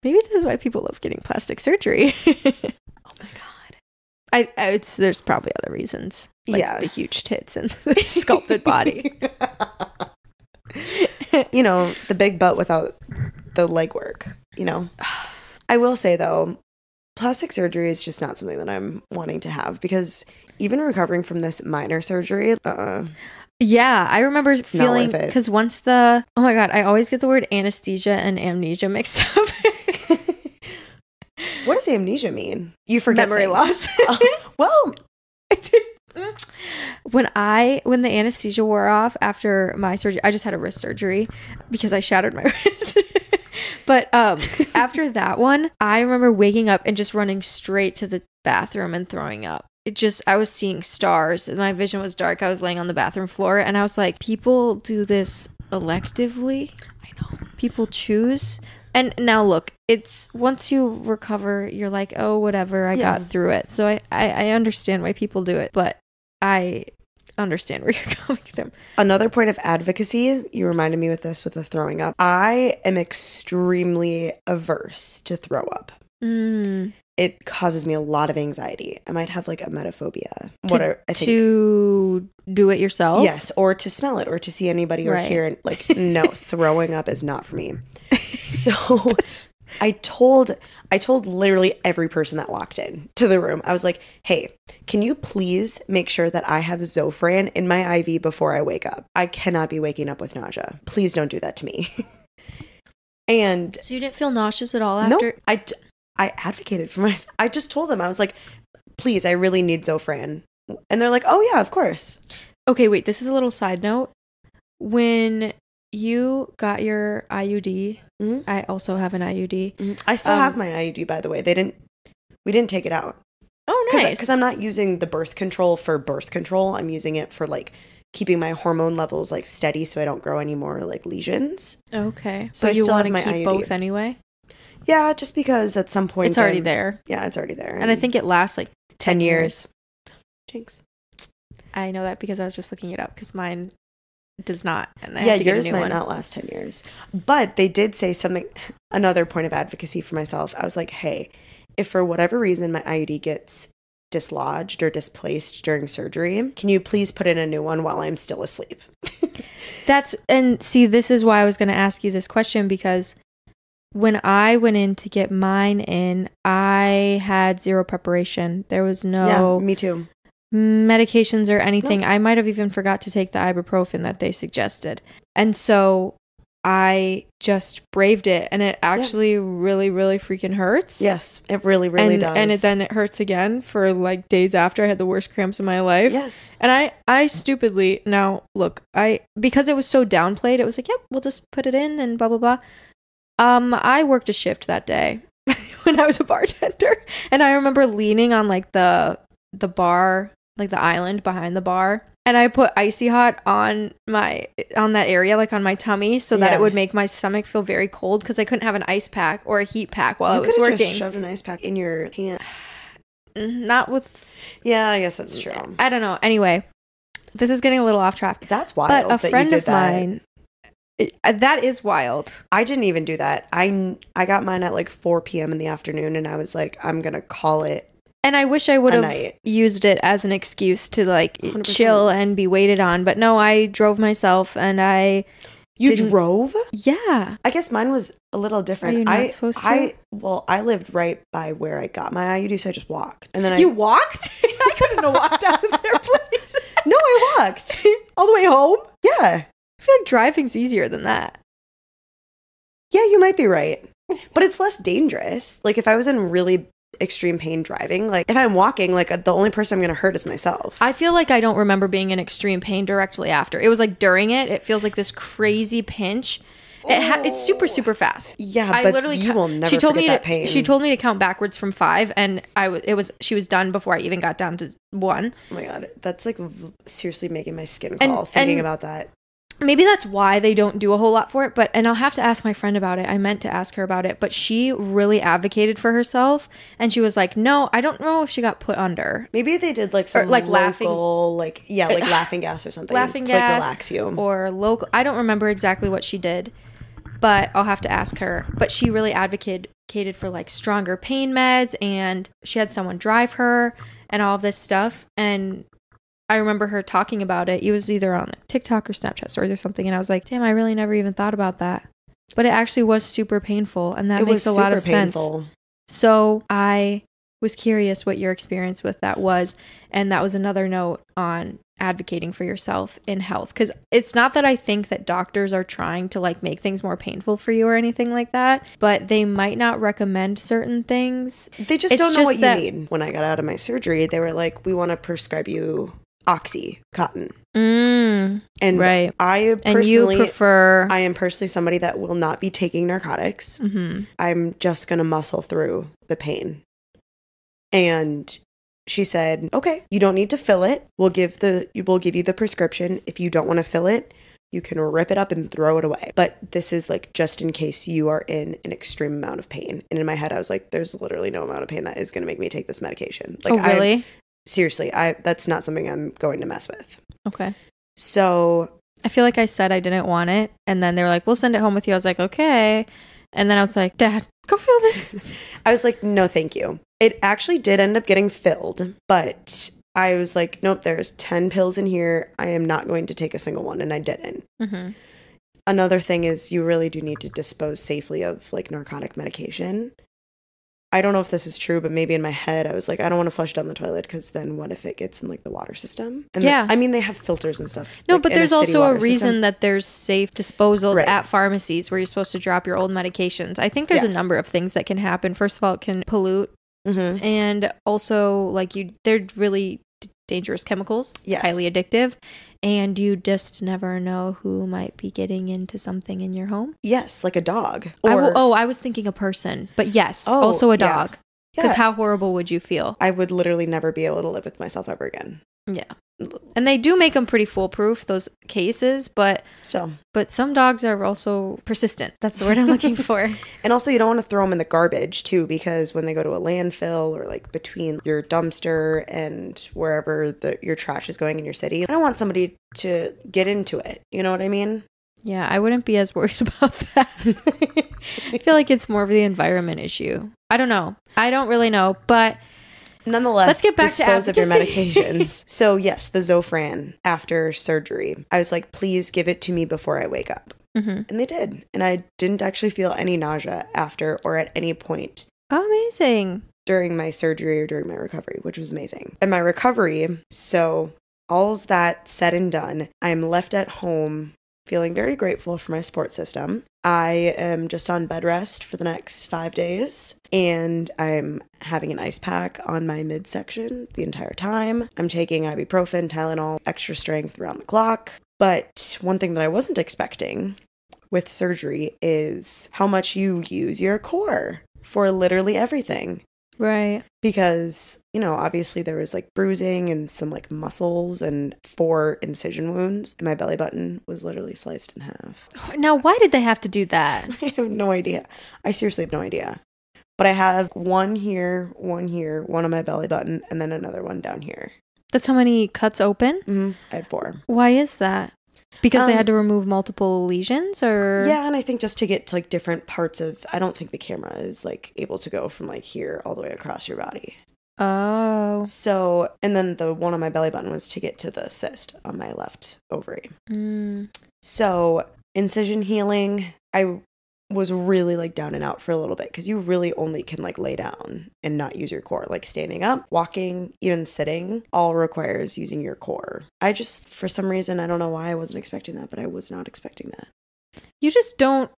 Maybe this is why people love getting plastic surgery. Oh my God. There's probably other reasons. Like the huge tits and the sculpted body. You know, the big butt without the legwork, you know. I will say though, plastic surgery is just not something that I'm wanting to have because even recovering from this minor surgery, yeah, I remember feeling, because once oh my God, I always get the word anesthesia and amnesia mixed up. What does amnesia mean? You forget memory loss. Well, when the anesthesia wore off after my surgery, I just had a wrist surgery because I shattered my wrist. But after that one, I remember waking up and just running straight to the bathroom and throwing up. I was seeing stars and my vision was dark. I was laying on the bathroom floor and I was like, people do this electively. I know. People choose. And now look, it's once you recover, you're like, oh, whatever, I got through it. So I understand why people do it, but I understand where you're coming from. Another point of advocacy, you reminded me with this with the throwing up. I am extremely averse to throw up. It causes me a lot of anxiety. I might have like a emetophobia. To do it yourself? Yes, or to smell it or to see anybody or hear it. Like, no, throwing up is not for me. So I told literally every person that walked in to the room, I was like, hey, can you please make sure that I have Zofran in my IV before I wake up? I cannot be waking up with nausea. Please don't do that to me. And so you didn't feel nauseous at all after? No, I advocated for myself. I just told them, I was like, please, I really need Zofran. And they're like, oh yeah, of course. Okay, wait, this is a little side note. When you got your IUD, I also have an IUD. I still have my IUD, by the way. We didn't take it out. Oh, nice. Because I'm not using the birth control for birth control. I'm using it for like keeping my hormone levels like steady so I don't grow any more like lesions. Okay. So you want to keep IUD. Both anyway? Yeah, just because at some point it's already there. Yeah, it's already there. And I think it lasts like 10 years. Jinx. I know that because I was just looking it up because mine does not. And yours might not last 10 years. But they did say something, another point of advocacy for myself. I was like, hey, if for whatever reason my IUD gets dislodged or displaced during surgery, can you please put in a new one while I'm still asleep? This is why I was going to ask you this question, because when I went in to get mine in, I had zero preparation. There was no me too. medications or anything. No. I might have even forgot to take the ibuprofen that they suggested. And so I just braved it, and it actually really, really freaking hurts. Yes, it really, really does. And then it hurts again for like days after. I had the worst cramps in my life. Yes. And I stupidly, now look, because it was so downplayed, it was like, yep, we'll just put it in and blah, blah, blah. I worked a shift that day when I was a bartender, and I remember leaning on like the bar, like the island behind the bar, And I put Icy Hot on that area, like on my tummy, so that it would make my stomach feel very cold because I couldn't have an ice pack or a heat pack while I was working. You could have just shoved an ice pack in your hand. Not with... Yeah, I guess that's true. I don't know. Anyway, this is getting a little off track. That's wild. But a friend of mine... That is wild. I didn't even do that. I got mine at like 4 p.m. in the afternoon, and I was like, I'm going to call it. And I wish I would have used it as an excuse to like 100%. Chill and be waited on. But no, I drove myself and You drove? Yeah. I guess mine was a little different. Are you not supposed to? I lived right by where I got my IUD, so I just walked. And then You walked? I couldn't have walked out of their place. No, I walked. All the way home? Yeah. I feel like driving's easier than that. Yeah, you might be right. But it's less dangerous. Like if I was in really extreme pain driving, like if I'm walking, like the only person I'm gonna hurt is myself. I feel like I don't remember being in extreme pain directly after. It was like during it feels like this crazy pinch. It's super fast. Yeah, I literally you will never forget that pain. She told me to count backwards from 5, and she was done before I even got down to 1. Oh my god, that's like seriously making my skin crawl thinking about that. Maybe that's why they don't do a whole lot for it, and I'll have to ask my friend about it. I meant to ask her about it, but she really advocated for herself, and she was like, no, I don't know if she got put under. Maybe they did like some local, laughing gas or something. Laughing to gas. Like relax you. Or local. I don't remember exactly what she did, but I'll have to ask her. But she really advocated for like stronger pain meds, and she had someone drive her and all of this stuff, and I remember her talking about it. It was either on TikTok or Snapchat stories or something. And I was like, damn, I really never even thought about that. But it actually was super painful. And that makes a lot of sense. So I was curious what your experience with that was. And that was another note on advocating for yourself in health. Because it's not that I think that doctors are trying to like make things more painful for you or anything like that. But they might not recommend certain things. They just don't know what you need. When I got out of my surgery, they were like, we want to prescribe you Oxycontin. And right. I am personally somebody that will not be taking narcotics. Mm-hmm. I'm just going to muscle through the pain. And she said, okay, you don't need to fill it. We'll give you the prescription. If you don't want to fill it, you can rip it up and throw it away. But this is like just in case you are in an extreme amount of pain. And in my head, I was like, there's literally no amount of pain that is going to make me take this medication. Like, oh, really? Seriously, that's not something I'm going to mess with. Okay. So I feel like I said I didn't want it, and then they were like, we'll send it home with you. I was like, okay. And then I was like, Dad, go fill this. I was like, no, thank you. It actually did end up getting filled, but I was like, nope, there's 10 pills in here. I am not going to take a single one, and I didn't. Mm-hmm. Another thing is you really do need to dispose safely of like narcotic medication. I don't know if this is true, but maybe in my head, I was like, I don't want to flush down the toilet because then what if it gets in like the water system? And yeah. I mean, they have filters and stuff. No, like, but there's also a reason system. that there's safe disposals right. at pharmacies where you're supposed to drop your old medications. I think there's a number of things that can happen. First of all, it can pollute. Mm-hmm. And also, like, they're really dangerous chemicals. Yes. Highly addictive. And you just never know who might be getting into something in your home. Yes, like a dog. I was thinking a person. But yes, also a dog. Yeah. Because how horrible would you feel? I would literally never be able to live with myself ever again. Yeah. And they do make them pretty foolproof, those cases, but some dogs are also persistent. That's the word I'm looking for. And also you don't want to throw them in the garbage too, because when they go to a landfill or like between your dumpster and wherever your trash is going in your city, I don't want somebody to get into it. You know what I mean? Yeah, I wouldn't be as worried about that. I feel like it's more of the environment issue. I don't know. I don't really know, but nonetheless, let's get back dispose to of your medications. So yes, the Zofran after surgery. I was like, please give it to me before I wake up. Mm-hmm. And they did. And I didn't actually feel any nausea after or at any point. Amazing. During my surgery or during my recovery, which was amazing. And my recovery, so all's that said and done, I'm left at home feeling very grateful for my support system. I am just on bed rest for the next 5 days, and I'm having an ice pack on my midsection the entire time. I'm taking ibuprofen, Tylenol, extra strength around the clock. But one thing that I wasn't expecting with surgery is how much you use your core for literally everything. Right. Because, you know, obviously there was like bruising and some like muscles and 4 incision wounds. And my belly button was literally sliced in half. Now, why did they have to do that? I have no idea. I seriously have no idea. But I have one here, one on my belly button, and then another one down here. That's how many cuts open? Mm-hmm. I had 4. Why is that? Because they had to remove multiple lesions, or? Yeah, and I think just to get to like different parts of, I don't think the camera is like able to go from like here all the way across your body. Oh. So, and then the one on my belly button was to get to the cyst on my left ovary. So, incision healing, I was really like down and out for a little bit because you really only can like lay down and not use your core. Like standing up, walking, even sitting all requires using your core. I just, for some reason, I don't know why I wasn't expecting that, but I was not expecting that. You just don't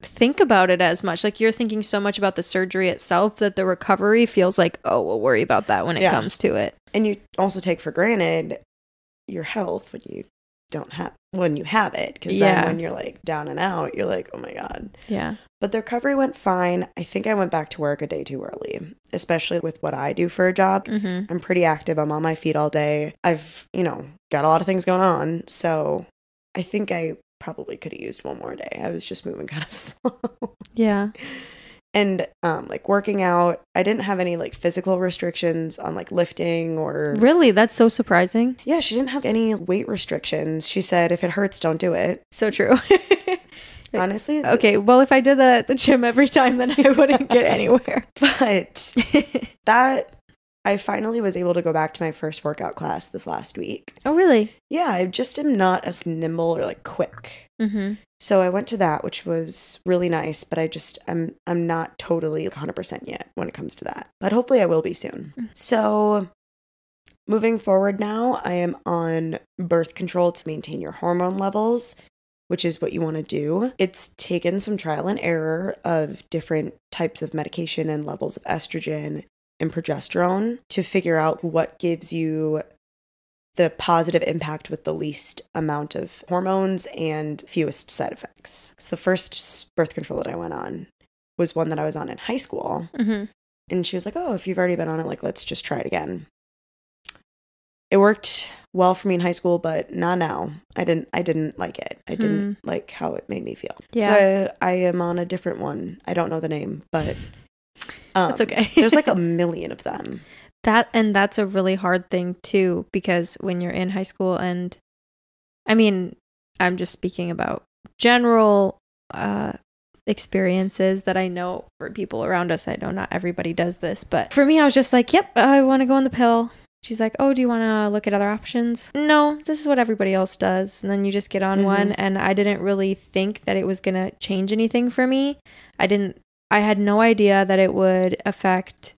think about it as much. Like, you're thinking so much about the surgery itself that the recovery feels like, oh, we'll worry about that when it comes to it. And you also take for granted your health when you have it, because then when you're like down and out, you're like, oh my God. Yeah. But the recovery went fine. I think I went back to work a day too early, especially with what I do for a job. I'm pretty active. I'm on my feet all day. I've, got a lot of things going on. So I think I probably could have used one more day. I was just moving kind of slow. Yeah. And like working out, I didn't have any like physical restrictions on like lifting or... Really? That's so surprising. Yeah, she didn't have any weight restrictions. She said, if it hurts, don't do it. So true. Honestly. Okay, well, if I did that at the gym every time, then I wouldn't get anywhere. But I finally was able to go back to my first workout class this last week. Oh, really? Yeah, I just am not as nimble or like quick. So I went to that, which was really nice, but I'm not totally 100% yet when it comes to that. But hopefully I will be soon. So moving forward now, I am on birth control to maintain your hormone levels, which is what you want to do. It's taken some trial and error of different types of medication and levels of estrogen and progesterone to figure out what gives you the positive impact with the least amount of hormones and fewest side effects. So the first birth control that I went on was one that I was on in high school. And she was like, oh, if you've already been on it, like, let's just try it again. It worked well for me in high school, but not now. I didn't like it. I didn't like how it made me feel. Yeah. So I am on a different one. I don't know the name, but that's okay. There's like a million of them. That's a really hard thing too, because when you're in high school, and I mean, I'm just speaking about general experiences that I know for people around us. I know not everybody does this, but for me, I was just like, yep, I want to go on the pill. She's like, oh, do you want to look at other options? No, this is what everybody else does. And then you just get on one. And I didn't really think that it was going to change anything for me. I had no idea that it would affect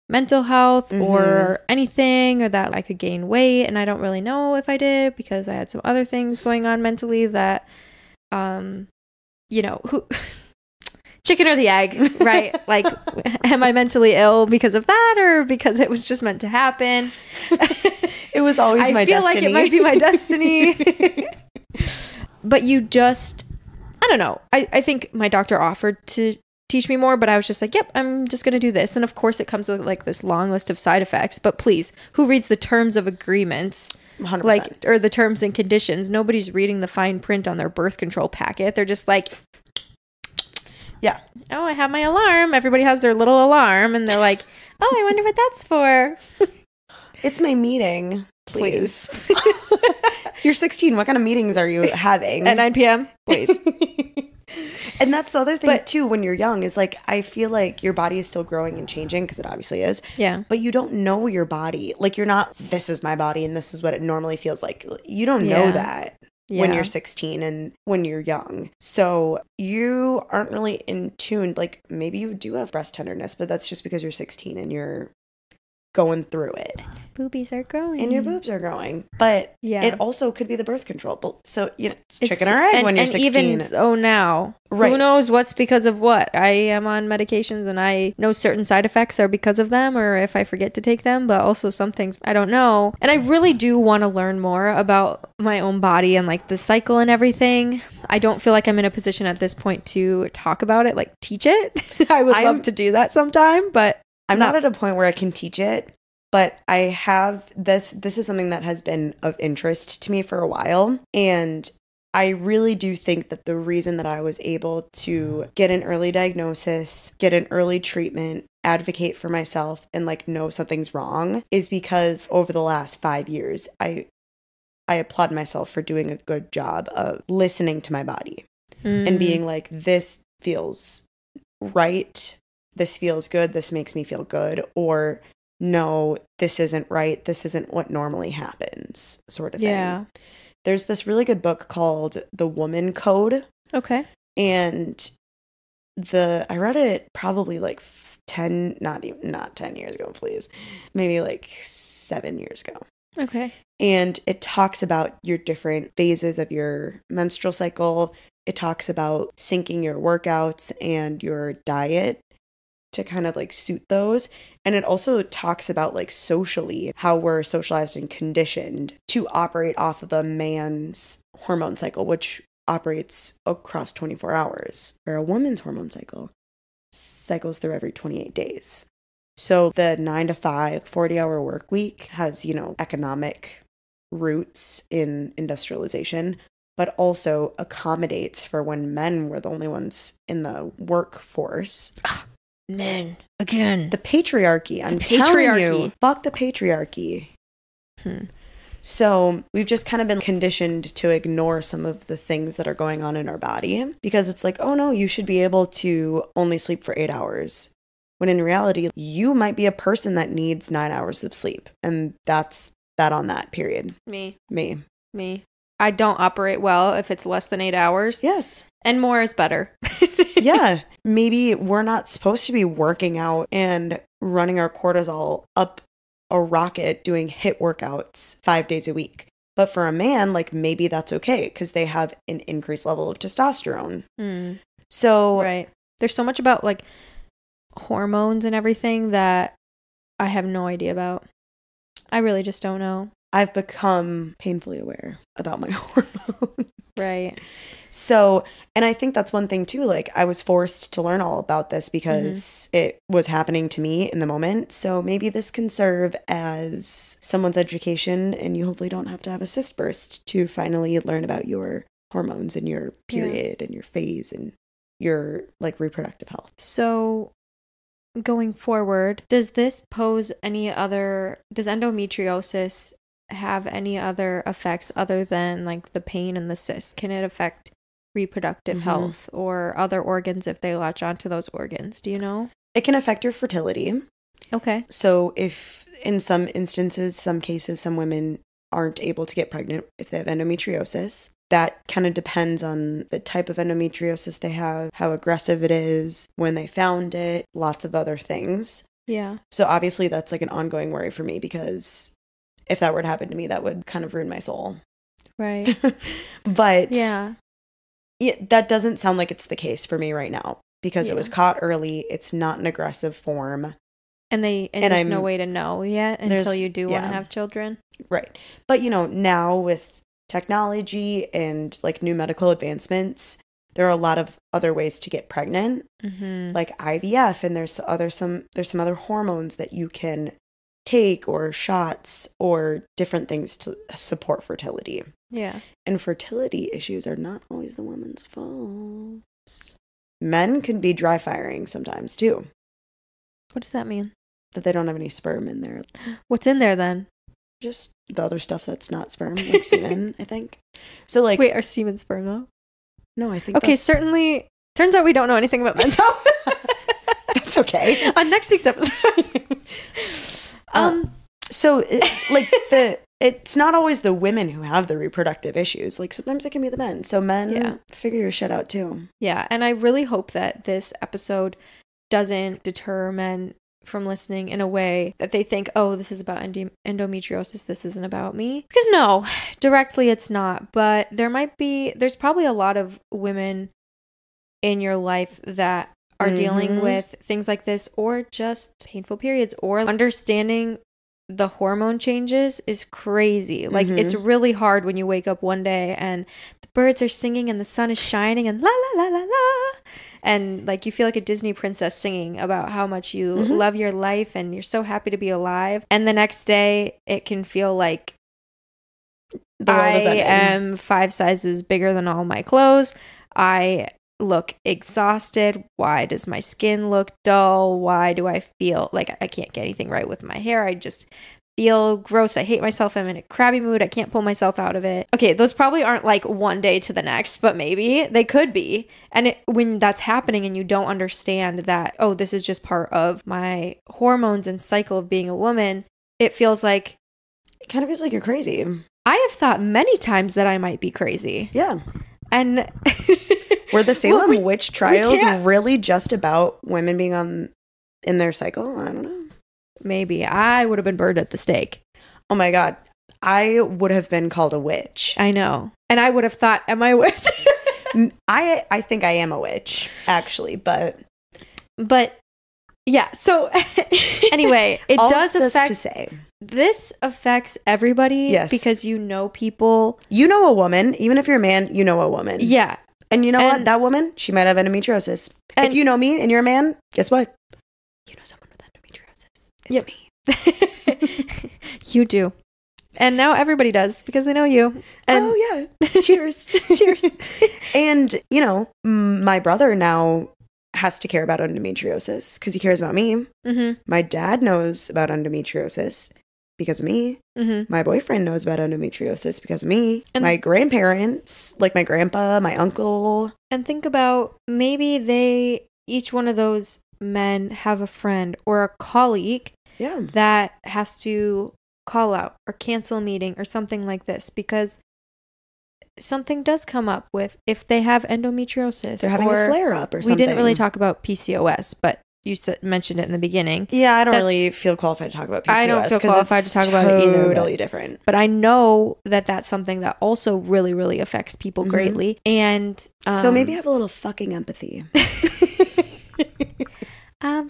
mental health or anything, or that I could gain weight. And I don't really know if I did, because I had some other things going on mentally that, chicken or the egg, right? Like, am I mentally ill because of that, or because it was just meant to happen? It was always my destiny. I feel like it might be my destiny. But I don't know. I think my doctor offered to teach me more, but I was just like, yep, I'm just going to do this. And of course it comes with like this long list of side effects, but please, who reads the terms of agreements? 100%. Like, or the terms and conditions? Nobody's reading the fine print on their birth control packet. They're just like, yeah. Oh, I have my alarm. Everybody has their little alarm, and they're like, oh, I wonder what that's for. It's my meeting. Please. You're 16. What kind of meetings are you having? At 9 p.m. Please. And that's the other thing, too, when you're young, is like, I feel like your body is still growing and changing, because it obviously is. Yeah. But you don't know your body. Like, you're not, this is my body and this is what it normally feels like. You don't know that. When you're 16 and when you're young. So you aren't really in tune. Like, maybe you do have breast tenderness, but that's just because you're 16 and you're going through it. Boobies are growing. And your boobs are growing. But it also could be the birth control. But so, it's chicken or egg when you're 16. Even now, right. Who knows what's because of what? I am on medications and I know certain side effects are because of them, or if I forget to take them, but also some things I don't know. And I really do want to learn more about my own body and like the cycle and everything. I don't feel like I'm in a position at this point to talk about it, like teach it. I would love to do that sometime, but I'm not at a point where I can teach it, but I have this is something that has been of interest to me for a while. And I really do think that the reason that I was able to get an early diagnosis, get an early treatment, advocate for myself, and like know something's wrong is because over the last 5 years, I applaud myself for doing a good job of listening to my body and being like, this feels right, this feels good, this makes me feel good, or no, this isn't right, this isn't what normally happens, sort of thing. Yeah. There's this really good book called The Woman Code. Okay. And I read it probably like not 10 years ago, please. Maybe like 7 years ago. Okay. And it talks about your different phases of your menstrual cycle. It talks about syncing your workouts and your diet to kind of like suit those. And it also talks about like socially how we're socialized and conditioned to operate off of a man's hormone cycle, which operates across 24 hours, where a woman's hormone cycle cycles through every 28 days. So the 9 to 5, 40-hour work week has, economic roots in industrialization, but also accommodates for when men were the only ones in the workforce. Men again. The patriarchy. I'm telling you, fuck the patriarchy. So we've just kind of been conditioned to ignore some of the things that are going on in our body because it's like, oh no, you should be able to only sleep for 8 hours. When in reality, you might be a person that needs 9 hours of sleep. And that's that on that, period. Me. I don't operate well if it's less than 8 hours. Yes. And more is better. Yeah. Maybe we're not supposed to be working out and running our cortisol up a rocket doing HIIT workouts 5 days a week. But for a man, like maybe that's okay because they have an increased level of testosterone. So right. There's so much about like hormones and everything that I have no idea about. I really just don't know. I've become painfully aware about my hormones. Right. So, and I think that's one thing too, like I was forced to learn all about this because it was happening to me in the moment. So maybe this can serve as someone's education and you hopefully don't have to have a cyst burst to finally learn about your hormones and your period and your phase and your like reproductive health. So going forward, does endometriosis have any other effects other than like the pain and the cysts? Can it affect reproductive health or other organs if they latch onto those organs? Do you know? It can affect your fertility. Okay. So if in some instances, some cases, some women aren't able to get pregnant if they have endometriosis, that kind of depends on the type of endometriosis they have, how aggressive it is, when they found it, lots of other things. Yeah. So obviously that's like an ongoing worry for me because if that were to happen to me, that would kind of ruin my soul. Right. But yeah, that doesn't sound like it's the case for me right now because it was caught early. It's not an aggressive form. And there's no way to know yet until you do want to have children. Right. But, now with technology and like new medical advancements, there are a lot of other ways to get pregnant, like IVF. And there's some other hormones that you can take or shots or different things to support fertility. Yeah. And fertility issues are not always the woman's fault. Men can be dry firing sometimes too. What does that mean? That they don't have any sperm in there. What's in there then? Just the other stuff that's not sperm, like semen, I think. So like, wait, are semen sperm though? No, I think. Okay, certainly. Turns out we don't know anything about men's health. That's okay. On next week's episode. So it's not always the women who have the reproductive issues. Like sometimes it can be the men. So men, figure your shit out too. Yeah, and I really hope that this episode doesn't deter men from listening in a way that they think, oh, this is about endometriosis, this isn't about me. Because no, directly it's not. But there's probably a lot of women in your life that are dealing with things like this, or just painful periods, or understanding the hormone changes is crazy. Like it's really hard when you wake up one day and the birds are singing and the sun is shining and la la la la la, and like you feel like a Disney princess singing about how much you love your life and you're so happy to be alive. And the next day it can feel like I am 5 sizes bigger than all my clothes. I look exhausted. Why does my skin look dull? Why do I feel like I can't get anything right with my hair? I just feel gross. I hate myself. I'm in a crabby mood. I can't pull myself out of it. Okay, those probably aren't like one day to the next, but maybe they could be. And when that's happening and you don't understand that, oh, this is just part of my hormones and cycle of being a woman, it feels like... It kind of feels like you're crazy. I have thought many times that I might be crazy. Yeah. And... Were the Salem witch trials really just about women being in their cycle? I don't know. Maybe. I would have been burned at the stake. Oh my God. I would have been called a witch. I know. And I would have thought, am I a witch? I think I am a witch, actually, but yeah. So anyway, it does affect... to say. This affects everybody. Yes. Because you know people. You know a woman. Even if you're a man, you know a woman. Yeah. And you know what? That woman, she might have endometriosis. If you know me and you're a man, guess what? You know someone with endometriosis. It's me. You do. And now everybody does because they know you. And oh, yeah. Cheers. Cheers. And, you know, my brother now has to care about endometriosis because he cares about me. Mm-hmm. My dad knows about endometriosis because of me. Mm-hmm. My boyfriend knows about endometriosis because of me. And my grandparents, like my grandpa, my uncle. And think about maybe each one of those men have a friend or a colleague that has to call out or cancel a meeting or something like this because something does come up with if they have endometriosis. They're having a flare up or something. We didn't really talk about PCOS, but you mentioned it in the beginning. Yeah, I don't really feel qualified to talk about PCOS. I don't feel qualified to talk about it either. Totally different. But I know that that's something that also really, really affects people greatly. And so maybe have a little fucking empathy.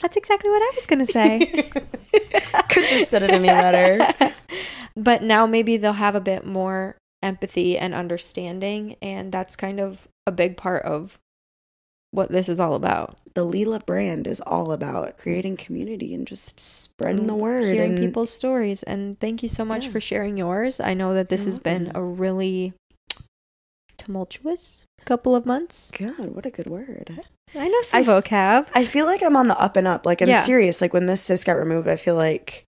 That's exactly what I was going to say. Could just said it any better. But now maybe they'll have a bit more empathy and understanding. And that's kind of a big part of what this is all about. The Leela brand is all about creating community and just spreading the word. Hearing people's stories. And thank you so much for sharing yours. I know that this has been a really tumultuous couple of months. God, what a good word. I know some vocab. I feel like I'm on the up and up. Like, I'm serious. Like, when this cyst got removed, I feel like...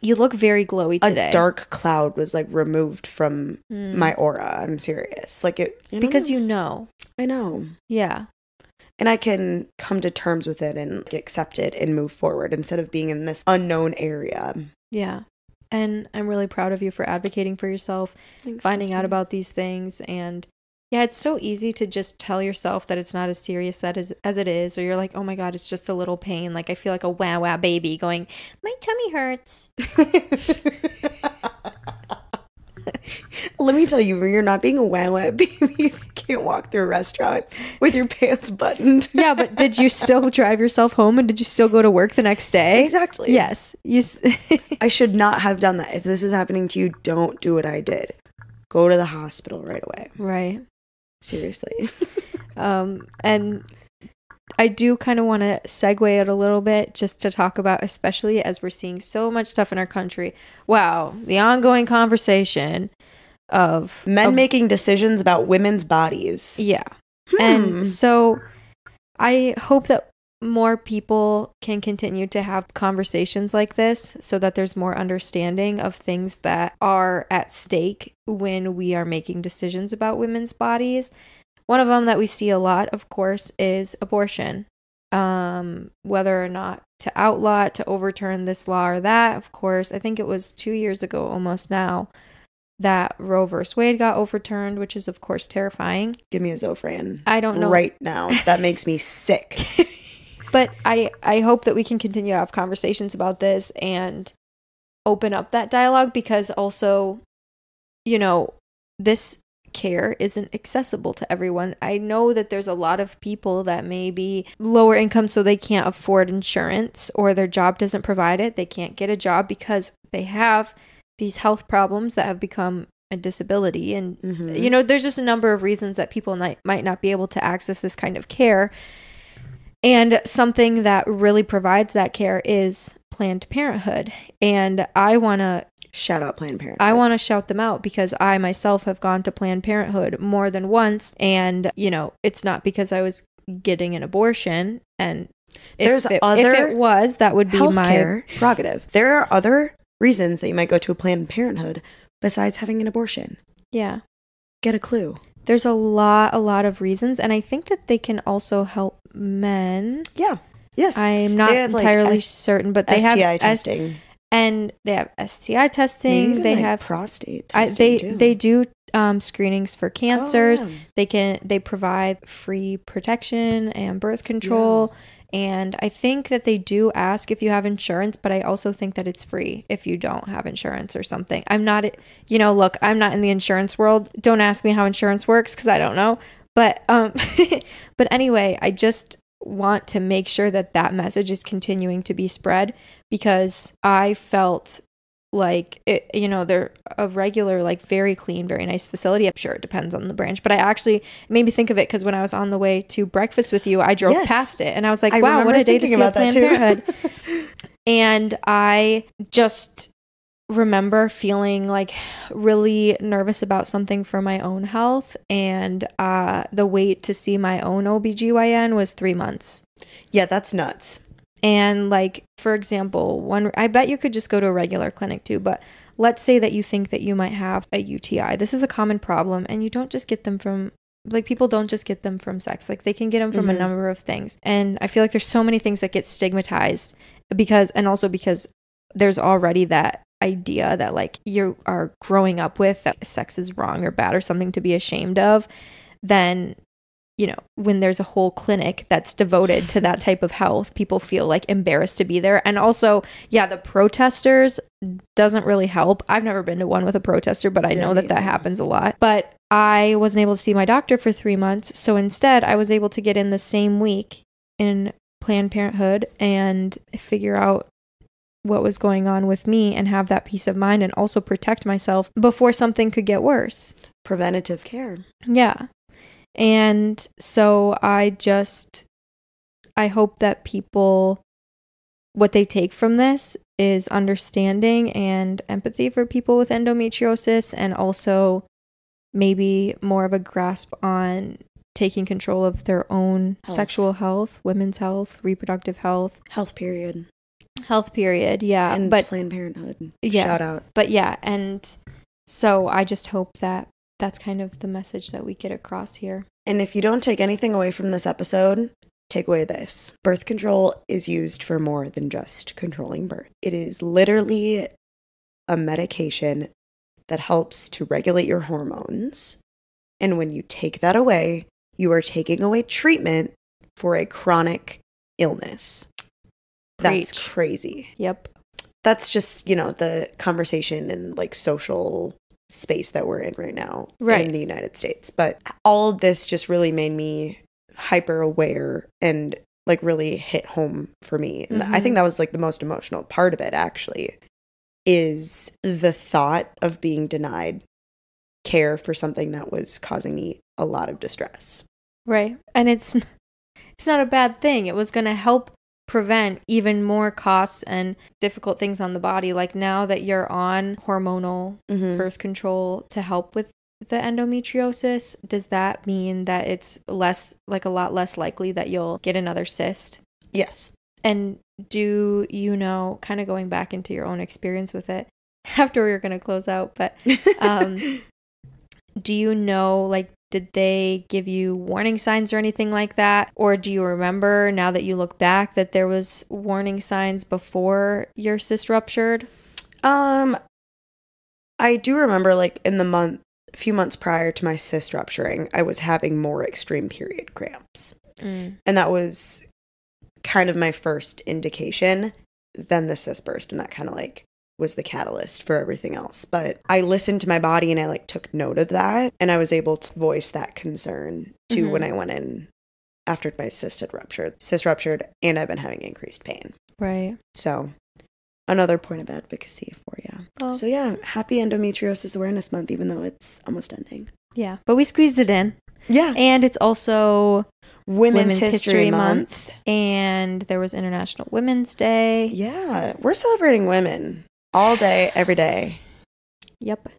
You look very glowy today. A dark cloud was, like, removed from my aura. I'm serious. Like, it... Because you know. I know. Yeah. And I can come to terms with it and accept it and move forward instead of being in this unknown area. Yeah. And I'm really proud of you for advocating for yourself, finding out about these things. And yeah, it's so easy to just tell yourself that it's not as serious as it is. Or you're like, oh my God, it's just a little pain. Like I feel like a wah baby going, my tummy hurts. Let me tell you, you're not being a wah baby if you can't walk through a restaurant with your pants buttoned. Yeah, but did you still drive yourself home and did you still go to work the next day? Exactly. Yes. I should not have done that. If this is happening to you, don't do what I did. Go to the hospital right away. Right. Seriously. And I do kind of want to segue it a little bit just to talk about, especially as we're seeing so much stuff in our country. Wow. The ongoing conversation of men making decisions about women's bodies. Yeah. And so I hope that more people can continue to have conversations like this so that there's more understanding of things that are at stake when we are making decisions about women's bodies. One of them that we see a lot, of course, is abortion. Whether or not to outlaw it, to overturn this law or that, of course, I think it was 2 years ago almost now that Roe vs. Wade got overturned, which is, of course, terrifying. Give me a Zofran. I don't know. Right now. That makes me sick. But I hope that we can continue to have conversations about this and open up that dialogue because also, you know, this care isn't accessible to everyone. I know that there's a lot of people that may be lower income so they can't afford insurance or their job doesn't provide it. They can't get a job because they have these health problems that have become a disability. And, you know, there's just a number of reasons that people might not be able to access this kind of care. And something that really provides that care is Planned Parenthood. And I want to shout out Planned Parenthood. I want to shout them out because I myself have gone to Planned Parenthood more than once. And, it's not because I was getting an abortion. And if it was, that would be my prerogative. There are other reasons that you might go to a Planned Parenthood besides having an abortion. Yeah. Get a clue. There's a lot of reasons. And I think that they can also help men. Yeah. Yes. I'm not entirely certain, but they have STI testing. And they have STI testing. Even they have prostate testing they do screenings for cancers. Oh, yeah. They provide free protection and birth control. Yeah. And I think that they do ask if you have insurance, but I also think that it's free if you don't have insurance or something. I'm not, look, I'm not in the insurance world. Don't ask me how insurance works because I don't know. But but anyway, I just want to make sure that message is continuing to be spread because I felt like they're a regular, like very clean, very nice facility. I'm sure it depends on the branch, but it made me think of it because when I was on the way to breakfast with you, I drove past it and I was like, wow, what a day to see a Planned Parenthood. And I just remember feeling like really nervous about something for my own health, and the wait to see my own OBGYN was 3 months. Yeah, that's nuts. And like, for example, I bet you could just go to a regular clinic too, but let's say that you think that you might have a UTI. This is a common problem, and you don't just get them from, like, people don't just get them from sex. Like, they can get them from a number of things. And I feel like there's so many things that get stigmatized because there's already that idea that like you are growing up with that sex is wrong or bad or something to be ashamed of. Then when there's a whole clinic that's devoted to that type of health, people feel like embarrassed to be there. And also, the protesters doesn't really help. I've never been to one with a protester, but I know that happens a lot. But I wasn't able to see my doctor for 3 months. So instead, I was able to get in the same week in Planned Parenthood and figure out what was going on with me and have that peace of mind and also protect myself before something could get worse. Preventative care. Yeah. And so I hope that people, what they take from this is understanding and empathy for people with endometriosis, and also maybe more of a grasp on taking control of their own sexual health, women's health, reproductive health. Health period, yeah. And Planned Parenthood. Yeah. Shout out. But yeah, and so I just hope that that's kind of the message that we get across here. And if you don't take anything away from this episode, take away this. Birth control is used for more than just controlling birth. It is literally a medication that helps to regulate your hormones. And when you take that away, you are taking away treatment for a chronic illness. That's crazy. Yep. That's just, the conversation and like social space that we're in right now in the United States. But all of this just really made me hyper aware and like really hit home for me. And I think that was like the most emotional part of it, actually, is the thought of being denied care for something that was causing me a lot of distress. Right. And it's not a bad thing. It was going to help prevent even more costs and difficult things on the body. Like, now that you're on hormonal birth control to help with the endometriosis, does that mean that it's a lot less likely that you'll get another cyst? Yes. And do you know, kind of going back into your own experience with it, after we're going to close out, but do you know, like, did they give you warning signs or anything like that? Or do you remember, now that you look back, that there was warning signs before your cyst ruptured? I do remember, like, in the few months prior to my cyst rupturing, I was having more extreme period cramps. And that was kind of my first indication. Then the cyst burst, and that kind of like was the catalyst for everything else. But I listened to my body and I like took note of that, and I was able to voice that concern too when I went in after my cyst ruptured, and I've been having increased pain. Right. So another point of advocacy for you. Oh. So yeah, happy Endometriosis Awareness Month, even though it's almost ending. Yeah, but we squeezed it in. Yeah. And it's also Women's History Month. And there was International Women's Day. Yeah, we're celebrating women all day, every day. Yep.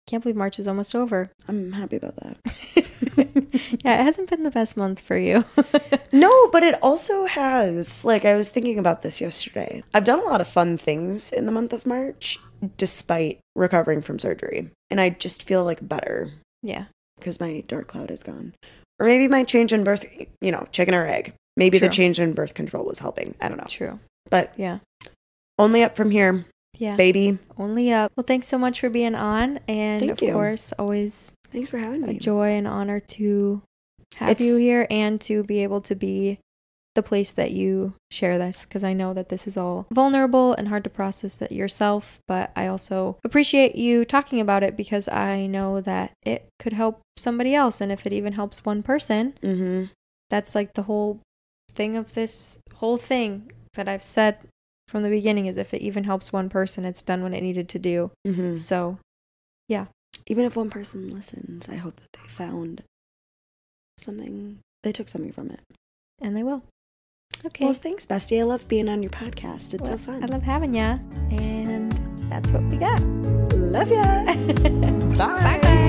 Can't believe March is almost over. I'm happy about that. Yeah, it hasn't been the best month for you. No, but it also has. Like, I was thinking about this yesterday. I've done a lot of fun things in the month of March, despite recovering from surgery. And I just feel like better. Yeah. Because my dark cloud is gone. Or maybe my change in birth, chicken or egg. Maybe True. The change in birth control was helping. I don't know. True. But yeah, only up from here. Yeah. Baby. Only up. Well, thanks so much for being on. And Thank you. Of course, always thanks for having me. A joy and honor to have you here and to be able to be the place that you share this, because I know that this is all vulnerable and hard to process that yourself, but I also appreciate you talking about it because I know that it could help somebody else, and if it even helps one person, that's like the whole thing of this whole thing that I've said from the beginning, is if it even helps one person, it's done what it needed to do. So yeah, even if one person listens, I hope that they found something, they took something from it, and they will. Okay. Well, thanks, bestie. I love being on your podcast. It's so fun. I love having ya, and that's what we got. Love ya. Bye. Bye.